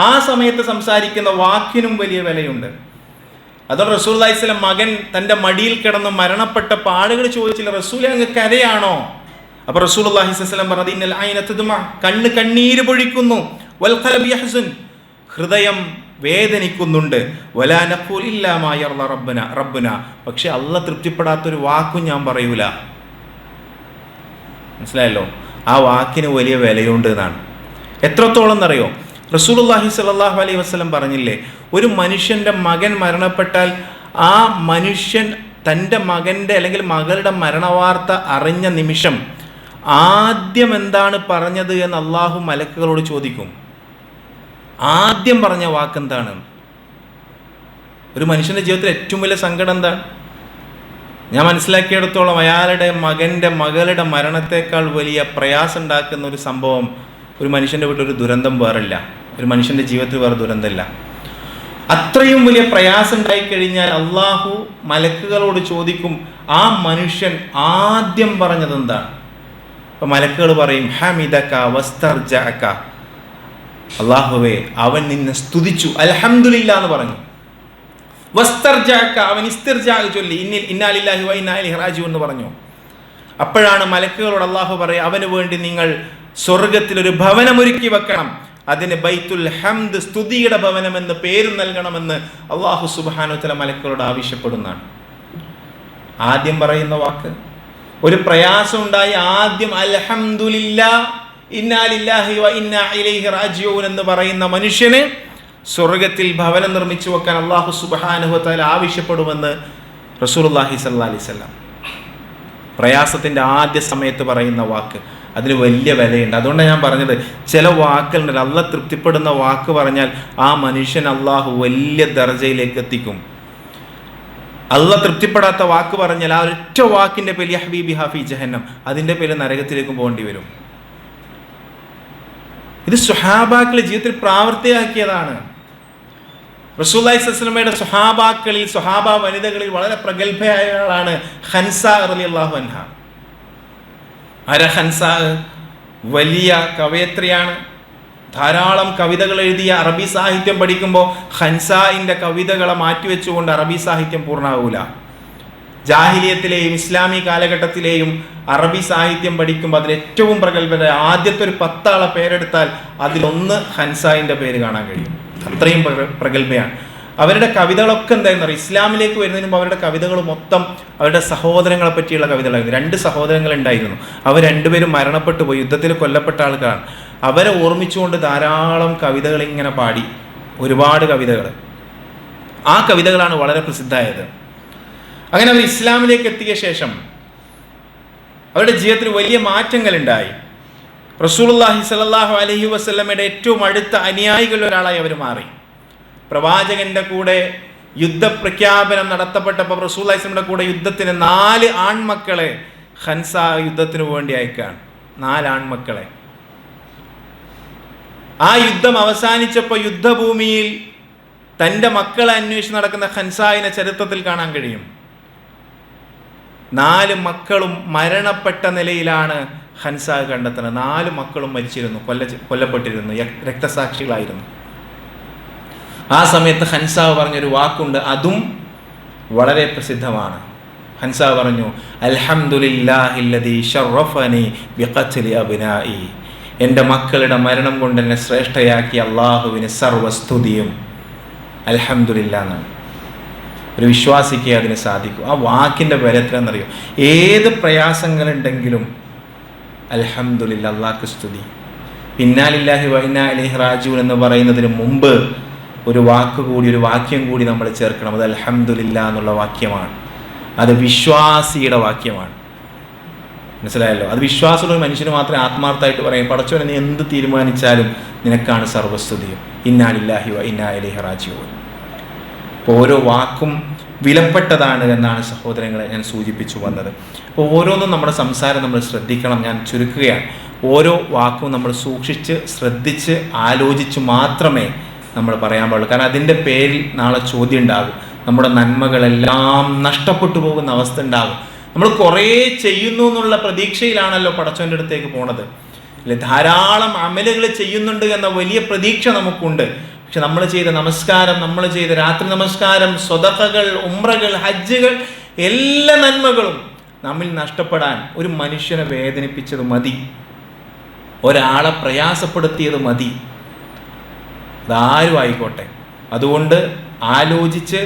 ആ സമയത്ത് സംസാരിക്കുന്ന വാക്കിനും വലിയ വിലയുണ്ട്. അതോ റസൂലുള്ളാഹി സ്വല്ലല്ലാഹു അലൈഹി വസല്ലം മകൻ തൻ്റെ മടിയിൽ കിടന്ന് മരണപ്പെട്ട പാടുകൾ ചോദിച്ചില്ല, റസൂലേ അങ്ങ് കരയാണോ? അപ്പോൾ റസൂലുള്ളാഹി സ്വല്ലല്ലാഹു അലൈഹി വസല്ലം പറഞ്ഞു, ഇന്നൽ ഐന തദ്മ, കണ്ണ് കണ്ണീര് പൊഴിക്കുന്നു, വൽ ഖൽബു യഹ്സൻ, ഹൃദയം വേദനിക്കുന്നുണ്ട്, വലാ നഖൂൽ ഇല്ലാ മാ യർള റബ്ബുന, പക്ഷെ അല്ലാഹ് തൃപ്തിപ്പെടാത്തൊരു വാക്കും ഞാൻ പറയൂല. മനസ്സിലായല്ലോ? ആ വാക്കിന് വലിയ വിലയുണ്ട് എന്നാണ്. എത്രത്തോളം എന്നറിയോ? റസൂലുള്ളാഹി സ്വല്ലല്ലാഹു അലൈഹി വസല്ലം പറഞ്ഞില്ലേ, ഒരു മനുഷ്യൻ്റെ മകൻ മരണപ്പെട്ടാൽ ആ മനുഷ്യൻ തൻ്റെ മകൻ്റെ അല്ലെങ്കിൽ മകളുടെ മരണവാർത്ത അറിഞ്ഞ നിമിഷം ആദ്യം എന്താണ് പറഞ്ഞത് എന്ന് അള്ളാഹു മലക്കുകളോട് ചോദിക്കും. ആദ്യം പറഞ്ഞ വാക്കെന്താണ്? ഒരു മനുഷ്യൻ്റെ ജീവിതത്തിൽ ഏറ്റവും വലിയ സങ്കടം എന്താണ്? ഞാൻ മനസ്സിലാക്കിയെടുത്തോളം അയാളുടെ മകളുടെ മരണത്തേക്കാൾ വലിയ പ്രയാസം ഉണ്ടാക്കുന്ന ഒരു സംഭവം ഒരു മനുഷ്യൻ്റെ വീട്ടിൽ ഒരു ദുരന്തം വേറില്ല. ഒരു മനുഷ്യൻ്റെ ജീവിതത്തിൽ വേറെ ദുരന്തമില്ല. അത്രയും വലിയ പ്രയാസം ഉണ്ടായിക്കഴിഞ്ഞാൽ അള്ളാഹു മലക്കുകളോട് ചോദിക്കും, ആ മനുഷ്യൻ ആദ്യം പറഞ്ഞത് എന്താണ്? അപ്പം മലക്കുകൾ പറയും, ഹമിദക വസ്തർജഅക, അള്ളാഹുവേ അവൻ നിന്നെ സ്തുതിച്ചു, അൽഹംദുലില്ലാ എന്ന് പറഞ്ഞു. വസ്തർജഅക, അവൻ ഇസ്തിർജാ ചൊല്ലി, ഇന്നാ ലില്ലാഹി വ ഇന്നാ ഇലൈഹി റാജിഊൻ എന്ന് പറഞ്ഞു. അപ്പോഴാണ് മലക്കുകളോട് അള്ളാഹു പറയും, അവന് വേണ്ടി നിങ്ങൾ സ്വർഗത്തിൽ ഒരു ഭവനമൊരുക്കി വെക്കണം, അതിന് ബൈത്തുൽ ഹംദ്, സ്തുതിയുടെ ഭവനം എന്ന് പേര് നൽകണമെന്ന് അള്ളാഹു സുബ്ഹാനഹു വ തആല മലക്കുകളോട് ആവശ്യപ്പെടുന്നതാണ്. ആദ്യം പറയുന്ന വാക്ക്, ഒരു പ്രയാസം ഉണ്ടായി ആദ്യം അൽഹംദുലില്ലാ ഇന്നാ ലില്ലാഹി വ ഇന്നാ ഇലൈഹി റാജിഊൻ എന്ന് പറയുന്ന മനുഷ്യന് സ്വർഗത്തിൽ ഭവനം നിർമ്മിച്ചു വെക്കാൻ അള്ളാഹു സുബ്ഹാനഹു വ തആല ആവശ്യപ്പെടുമെന്ന് റസൂലുള്ളാഹി സ്വല്ലല്ലാഹി അലൈഹി വസല്ലം. പ്രയാസത്തിൻ്റെ ആദ്യ സമയത്ത് പറയുന്ന വാക്ക്, അതിന് വലിയ വിലയുണ്ട്. അതുകൊണ്ടാണ് ഞാൻ പറഞ്ഞത്, ചില വാക്കുകളുണ്ട്, അള്ളാഹ് തൃപ്തിപ്പെടുന്ന വാക്ക് പറഞ്ഞാൽ ആ മനുഷ്യൻ അള്ളാഹു വലിയ ദർജയിലേക്ക് എത്തിക്കും. അള്ളാഹ് തൃപ്തിപ്പെടാത്ത വാക്ക് പറഞ്ഞാൽ ആ ഒറ്റ വാക്കിൻ്റെ പേര് യഹ്വീ ബിഹാ ഫീ ജഹന്നം, അതിൻ്റെ പേര് നരകത്തിലേക്കും പോകേണ്ടി വരും. ഇത് സ്വഹാബാക്കളെ ജീവിതത്തിൽ പ്രാവർത്തികമാക്കിയതാണ്. റസൂലുള്ളാഹി സ്വല്ലല്ലാഹു അലൈഹി വസല്ലമയുടെ സ്വഹാബ വനിതകളിൽ വളരെ പ്രഗത്ഭയായ ആളാണ് ഖൻസ റളിയല്ലാഹു അൻഹ. ഖൻസ വലിയ കവയത്രിയാണ്, ധാരാളം കവിതകൾ എഴുതിയ. അറബി സാഹിത്യം പഠിക്കുമ്പോൾ ഖൻസായിൻ്റെ കവിതകളെ മാറ്റിവെച്ചുകൊണ്ട് അറബി സാഹിത്യം പൂർണ്ണമാകൂല. ജാഹിലിയത്തിലെയും ഇസ്ലാമി കാലഘട്ടത്തിലെയും അറബി സാഹിത്യം പഠിക്കുമ്പോൾ അതിൽ ഏറ്റവും പ്രഗത്ഭരായ ആദ്യത്തെ ഒരു 10 ആളെ പേരെടുത്താൽ അതിലൊന്ന് ഖൻസായിൻ്റെ പേര് കാണാൻ കഴിയും. അത്രയും പ്രഗത്ഭയാണ്. അവരുടെ കവിതകളൊക്കെ എന്തായിരുന്നു അറിയാം, ഇസ്ലാമിലേക്ക് വരുന്നതിന് മുമ്പ് അവരുടെ കവിതകൾ മൊത്തം അവരുടെ സഹോദരങ്ങളെ പറ്റിയുള്ള കവിതകളായിരുന്നു. 2 സഹോദരങ്ങളുണ്ടായിരുന്നു. അവർ രണ്ടുപേരും മരണപ്പെട്ടു പോയി, യുദ്ധത്തിൽ കൊല്ലപ്പെട്ട ആൾക്കാരാണ്. അവരെ ഓർമ്മിച്ചുകൊണ്ട് ധാരാളം കവിതകൾ ഇങ്ങനെ പാടി, ഒരുപാട് കവിതകൾ. ആ കവിതകളാണ് വളരെ പ്രസിദ്ധമായത്. അങ്ങനെ അവർ ഇസ്ലാമിലേക്ക് എത്തിയ ശേഷം അവരുടെ ജീവിതത്തിൽ വലിയ മാറ്റങ്ങൾ ഉണ്ടായി. റസൂലുള്ളാഹി സ്വല്ലല്ലാഹു അലൈഹി വസല്ലമയുടെ ഏറ്റവും അടുത്ത അനുയായികളിൽ ഒരാളായി അവർ മാറി. പ്രവാചകന്റെ കൂടെ യുദ്ധപ്രഖ്യാപനം നടത്തപ്പെട്ടപ്പോൾ റസൂലുള്ളാഹി സ്വല്ലല്ലാഹു അലൈഹി വസല്ലമയുടെ കൂടെ യുദ്ധത്തിന് 4 ആൺമക്കളെ ഖൻസ യുദ്ധത്തിന് വേണ്ടി അയക്കുകയാണ്. 4 ആൺമക്കളെ. ആ യുദ്ധം അവസാനിച്ചപ്പോൾ യുദ്ധഭൂമിയിൽ തൻ്റെ മക്കളെ അന്വേഷിച്ച് നടക്കുന്ന ഖൻസായിനെ ചരിത്രത്തിൽ കാണാൻ കഴിയും. 4 മക്കളും മരണപ്പെട്ട നിലയിലാണ് ഖൻസ കണ്ടെത്തുന്നത്. 4 മക്കളും മരിച്ചിരുന്നു, കൊല്ലപ്പെട്ടിരുന്നു, രക്തസാക്ഷികളായിരുന്നു. ആ സമയത്ത് ഖൻസാവ് പറഞ്ഞൊരു വാക്കുണ്ട്, അതും വളരെ പ്രസിദ്ധമാണ്. ഖൻസാവ് പറഞ്ഞു, അൽഹംദുലില്ലാഹില്ലദീ ശറഫനി ബിഖത്ലി അബ്നാഇ. എൻ്റെ മക്കളുടെ മരണം കൊണ്ട് എന്നെ ശ്രേഷ്ഠയാക്കിയ അള്ളാഹുവിന് സർവസ്തുതിയും. അൽഹംദുലില്ലാ എന്നാണ്. ഒരു വിശ്വാസിക്ക് അതിന് സാധിക്കും. ആ വാക്കിൻ്റെ വില എത്രയെന്നറിയോ? ഏത് പ്രയാസങ്ങളുണ്ടെങ്കിലും അൽഹംദുലില്ലാ, അള്ളാഹ്ക്ക് സ്തുതി. ഇന്നാലില്ലാഹി വ ഇന്നാ ഇലൈഹി റാജിഊൻ എന്ന് പറയുന്നതിന് മുമ്പ് ഒരു വാക്യം കൂടി നമ്മൾ ചേർക്കണം. അത് അൽഹംദുലില്ലാ എന്നുള്ള വാക്യമാണ്. അത് വിശ്വാസിയുടെ വാക്യമാണ്. മനസ്സിലായല്ലോ? അത് വിശ്വാസമുള്ള മനുഷ്യന് മാത്രമേ ആത്മാർത്ഥമായിട്ട് പറയും, പടച്ചോനെ നീ എന്ത് തീരുമാനിച്ചാലും നിനക്കാണ് സർവസ്തുതിയും. ഇന്നാലില്ലാഹി വ ഇന്നാ ഇലൈഹി റാജിഊൻ. ഓരോ വാക്കും വിലപ്പെട്ടതാണ് എന്നാണ് സഹോദരങ്ങളെ ഞാൻ സൂചിപ്പിച്ചു വന്നത്. അപ്പോൾ ഓരോന്നും നമ്മുടെ സംസാരം നമ്മൾ ശ്രദ്ധിക്കണം. ഞാൻ ചുരുക്കുകയാണ്. ഓരോ വാക്കും നമ്മൾ സൂക്ഷിച്ച് ശ്രദ്ധിച്ച് ആലോചിച്ച് മാത്രമേ നമ്മൾ പറയാൻ പാടുള്ളൂ. കാരണം അതിൻ്റെ പേരിൽ നാളെ ചോദ്യം ഉണ്ടാകും. നമ്മുടെ നന്മകളെല്ലാം നഷ്ടപ്പെട്ടു പോകുന്ന അവസ്ഥ ഉണ്ടാകും. നമ്മൾ കുറേ ചെയ്യുന്നു എന്നുള്ള പ്രതീക്ഷയിലാണല്ലോ പടച്ചവൻ്റെ അടുത്തേക്ക് പോണത്, അല്ലെ? ധാരാളം അമലുകൾ ചെയ്യുന്നുണ്ട് എന്ന വലിയ പ്രതീക്ഷ നമുക്കുണ്ട്. പക്ഷെ നമ്മൾ ചെയ്ത നമസ്കാരം, നമ്മൾ ചെയ്ത രാത്രി നമസ്കാരം, സ്വതഖകൾ, ഉംറകൾ, ഹജ്ജുകൾ, എല്ലാ നന്മകളും നമ്മിൽ നഷ്ടപ്പെടാൻ ഒരു മനുഷ്യനെ വേദനിപ്പിച്ചത് മതി, ഒരാളെ പ്രയാസപ്പെടുത്തിയത് മതി, അതാരും ആയിക്കോട്ടെ. അതുകൊണ്ട് ആലോചിച്ച്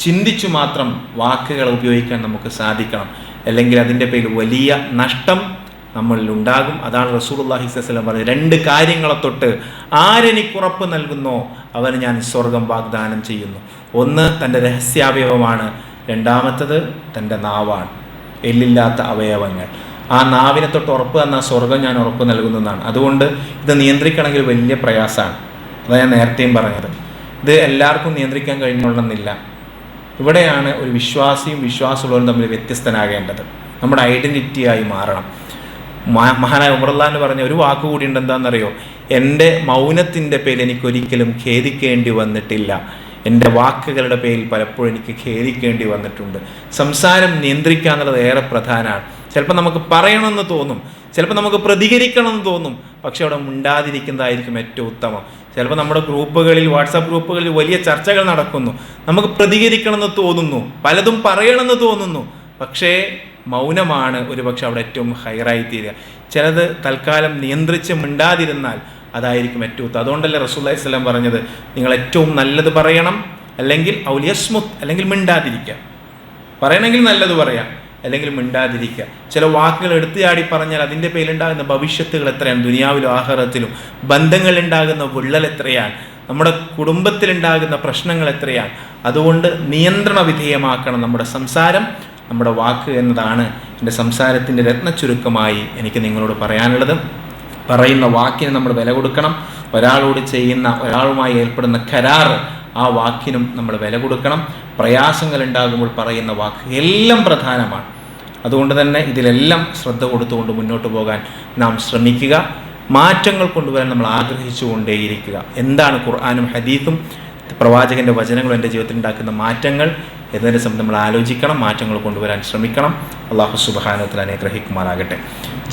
ചിന്തിച്ചു മാത്രം വാക്കുകൾ ഉപയോഗിക്കാൻ നമുക്ക് സാധിക്കണം. അല്ലെങ്കിൽ അതിൻ്റെ പേരിൽ വലിയ നഷ്ടം നമ്മളിൽ ഉണ്ടാകും. അതാണ് റസൂലുള്ളാഹി സ്വല്ലല്ലാഹു അലൈഹി വസല്ലം പറഞ്ഞത്, 2 കാര്യങ്ങളെ തൊട്ട് ആരെനിക്കുറപ്പ് നൽകുന്നോ അവന് ഞാൻ സ്വർഗം വാഗ്ദാനം ചെയ്യുന്നു. ഒന്ന് തൻ്റെ രഹസ്യാവയവമാണ്, രണ്ടാമത്തത് തൻ്റെ നാവാണ്, എല്ലില്ലാത്ത അവയവങ്ങൾ. ആ നാവിനെ തൊട്ട് ഉറപ്പ് തന്നാൽ സ്വർഗം ഞാൻ ഉറപ്പ് നൽകുന്നതാണ്. അതുകൊണ്ട് ഇത് നിയന്ത്രിക്കണമെങ്കിൽ വലിയ പ്രയാസമാണ്. അതാണ് ഞാൻ നേരത്തെയും പറഞ്ഞത്. ഇത് എല്ലാവർക്കും നിയന്ത്രിക്കാൻ കഴിഞ്ഞോളണമെന്നില്ല. ഇവിടെയാണ് ഒരു വിശ്വാസിയും വിശ്വാസമുള്ളവരും തമ്മിൽ വ്യത്യസ്തനാകേണ്ടത്. നമ്മുടെ ഐഡൻറ്റിറ്റിയായി മാറണം. മഹാനായ ഉമറുല്ലാഹ് പറഞ്ഞ ഒരു വാക്കുകൂടി ഉണ്ട്, എന്താണെന്നറിയോ? എൻ്റെ മൗനത്തിൻ്റെ പേരിൽ എനിക്കൊരിക്കലും ഖേദിക്കേണ്ടി വന്നിട്ടില്ല. എൻ്റെ വാക്കുകളുടെ പേരിൽ പലപ്പോഴും എനിക്ക് ഖേദിക്കേണ്ടി വന്നിട്ടുണ്ട്. സംസാരം നിയന്ത്രിക്കുക എന്നുള്ളത് ഏറെ പ്രധാനമാണ്. ചിലപ്പോൾ നമുക്ക് പറയണമെന്ന് തോന്നും, ചിലപ്പോൾ നമുക്ക് പ്രതികരിക്കണമെന്ന് തോന്നും, പക്ഷെ അവിടെ മിണ്ടാതിരിക്കുന്നതായിരിക്കും ഏറ്റവും ഉത്തമം. ചിലപ്പോൾ നമ്മുടെ ഗ്രൂപ്പുകളിൽ, വാട്സാപ്പ് ഗ്രൂപ്പുകളിൽ വലിയ ചർച്ചകൾ നടക്കുന്നു, നമുക്ക് പ്രതികരിക്കണമെന്ന് തോന്നുന്നു, പലതും പറയണമെന്ന് തോന്നുന്നു, പക്ഷേ മൗനമാണ് ഒരുപക്ഷെ അവിടെ ഏറ്റവും ഹൈറായി തീരുക. ചിലത് തൽക്കാലം നിയന്ത്രിച്ച് മിണ്ടാതിരുന്നാൽ അതായിരിക്കും ഏറ്റവും ഉത്തമം. അതുകൊണ്ടല്ലേ റസൂലുള്ളാഹി സ്വല്ലല്ലാഹു അലൈഹി വസല്ലം പറഞ്ഞത്, നിങ്ങൾ ഏറ്റവും നല്ലത് പറയണം, അല്ലെങ്കിൽ ഔലിയസ്മുത്ത്, അല്ലെങ്കിൽ മിണ്ടാതിരിക്കുക. പറയണമെങ്കിൽ നല്ലത് പറയാം, അല്ലെങ്കിൽ മിണ്ടാതിരിക്കുക. ചില വാക്കുകൾ എടുത്തുചാടി പറഞ്ഞാൽ അതിൻ്റെ പേരിലുണ്ടാകുന്ന ഭവിഷ്യത്തുകൾ എത്രയാണ്, ദുനിയാവിലും ആഖിറത്തിലും. ബന്ധങ്ങളുണ്ടാകുന്ന വിള്ളൽ എത്രയാണ്, നമ്മുടെ കുടുംബത്തിലുണ്ടാകുന്ന പ്രശ്നങ്ങൾ എത്രയാണ്. അതുകൊണ്ട് നിയന്ത്രണ വിധേയമാക്കണം നമ്മുടെ സംസാരം, നമ്മുടെ വാക്ക് എന്നതാണ് എൻ്റെ സംസാരത്തിൻ്റെ രത്നച്ചുരുക്കമായി എനിക്ക് നിങ്ങളോട് പറയാനുള്ളത്. പറയുന്ന വാക്കിന് നമ്മൾ വില കൊടുക്കണം. ഒരാളുമായി ഏർപ്പെടുന്ന കരാർ, ആ വാക്കിനും നമ്മൾ വില കൊടുക്കണം. പ്രയാസങ്ങൾ ഉണ്ടാകുമ്പോൾ പറയുന്ന വാക്ക് എല്ലാം പ്രധാനമാണ്. അതുകൊണ്ട് തന്നെ ഇതിലെല്ലാം ശ്രദ്ധ കൊടുത്തുകൊണ്ട് മുന്നോട്ട് പോകാൻ നാം ശ്രമിക്കുക. മാറ്റങ്ങൾ കൊണ്ടുവരാൻ നമ്മൾ ആഗ്രഹിച്ചുകൊണ്ടേയിരിക്കുക. എന്താണ് ഖുർആനും ഹദീസും പ്രവാചകൻ്റെ വചനങ്ങളും എൻ്റെ ജീവിതത്തിൽ ഉണ്ടാക്കുന്ന മാറ്റങ്ങൾ എന്നതിനെ സംബന്ധിച്ച് നമ്മൾ ആലോചിക്കണം, മാറ്റങ്ങൾ കൊണ്ടുവരാൻ ശ്രമിക്കണം. അല്ലാഹു സുബ്ഹാനഹു വ തആല അനുഗ്രഹിക്കുമാറാകട്ടെ.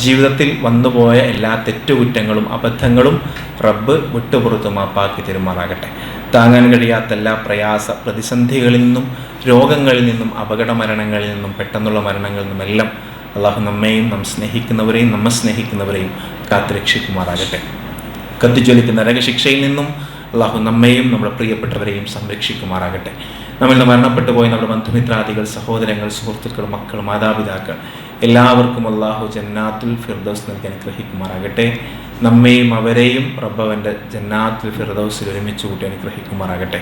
ജീവിതത്തിൽ വന്നുപോയ എല്ലാ തെറ്റുകുറ്റങ്ങളും അബദ്ധങ്ങളും റബ്ബ് വിട്ടുപുറത്ത് മാപ്പാക്കി തരുമാറാകട്ടെ. താങ്ങാൻ കഴിയാത്ത എല്ലാ പ്രതിസന്ധികളിൽ നിന്നും, രോഗങ്ങളിൽ നിന്നും, അപകട മരണങ്ങളിൽ നിന്നും, പെട്ടെന്നുള്ള മരണങ്ങളിൽ നിന്നും എല്ലാം അള്ളാഹു നമ്മെയും നമ്മെ സ്നേഹിക്കുന്നവരെയും കാത്തുരക്ഷിക്കുമാറാകട്ടെ. കത്തിജ്വലിക്കുന്ന നരകശിക്ഷയിൽ നിന്നും അള്ളാഹു നമ്മെയും നമ്മുടെ പ്രിയപ്പെട്ടവരെയും സംരക്ഷിക്കുമാറാകട്ടെ. നമ്മിൽ നിന്ന് മരണപ്പെട്ടു പോയ നമ്മുടെ ബന്ധുമിത്രാദികൾ, സഹോദരങ്ങൾ, സുഹൃത്തുക്കൾ, മക്കൾ, മാതാപിതാക്കൾ എല്ലാവർക്കും അള്ളാഹു ജന്നാത്തുൽ ഫിർദൗസ് നൽകി അനുഗ്രഹിക്കുമാറാകട്ടെ. നമ്മെയും അവരെയും റബ്ബവൻ്റെ ജന്നാത്തുൽ ഫിർദൗസിൽ ഒരുമിച്ച് കൂട്ടി അനുഗ്രഹിക്കുമാറാകട്ടെ.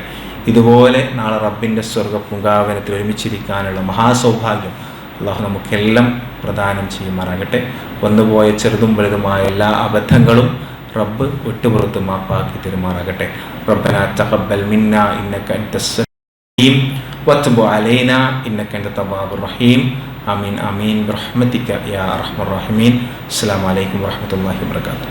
ഇതുപോലെ നാളെ റബ്ബിൻ്റെ സ്വർഗ്ഗ പൂങ്കാവനത്തിൽ ഒരുമിച്ചിരിക്കാനുള്ള മഹാസൗഭാഗ്യം അള്ളാഹു നമുക്കെല്ലാം പ്രദാനം ചെയ്യുമാറാകട്ടെ. വന്നുപോയ ചെറുതും വലുതുമായ എല്ലാ അബദ്ധങ്ങളും റബ്ബ് വിട്ടുപുറത്ത് മാപ്പാക്കി തരുമാറാകട്ടെ. റബ്ബനാ തഖബ്ബൽ മിന്നാ ഇന്നക അൻതസ് സമീഉ വതുബ് അലൈനാ ഇന്നക അൻത തവ്വാബുർ റഹീം. ആമീൻ ആമീൻ ബിറഹ്മതിക യാ അർഹമർ റഹീമീൻ. അസ്സലാമു അലൈക്കും വറഹ്മത്തുള്ളാഹി വബറകാതുഹു.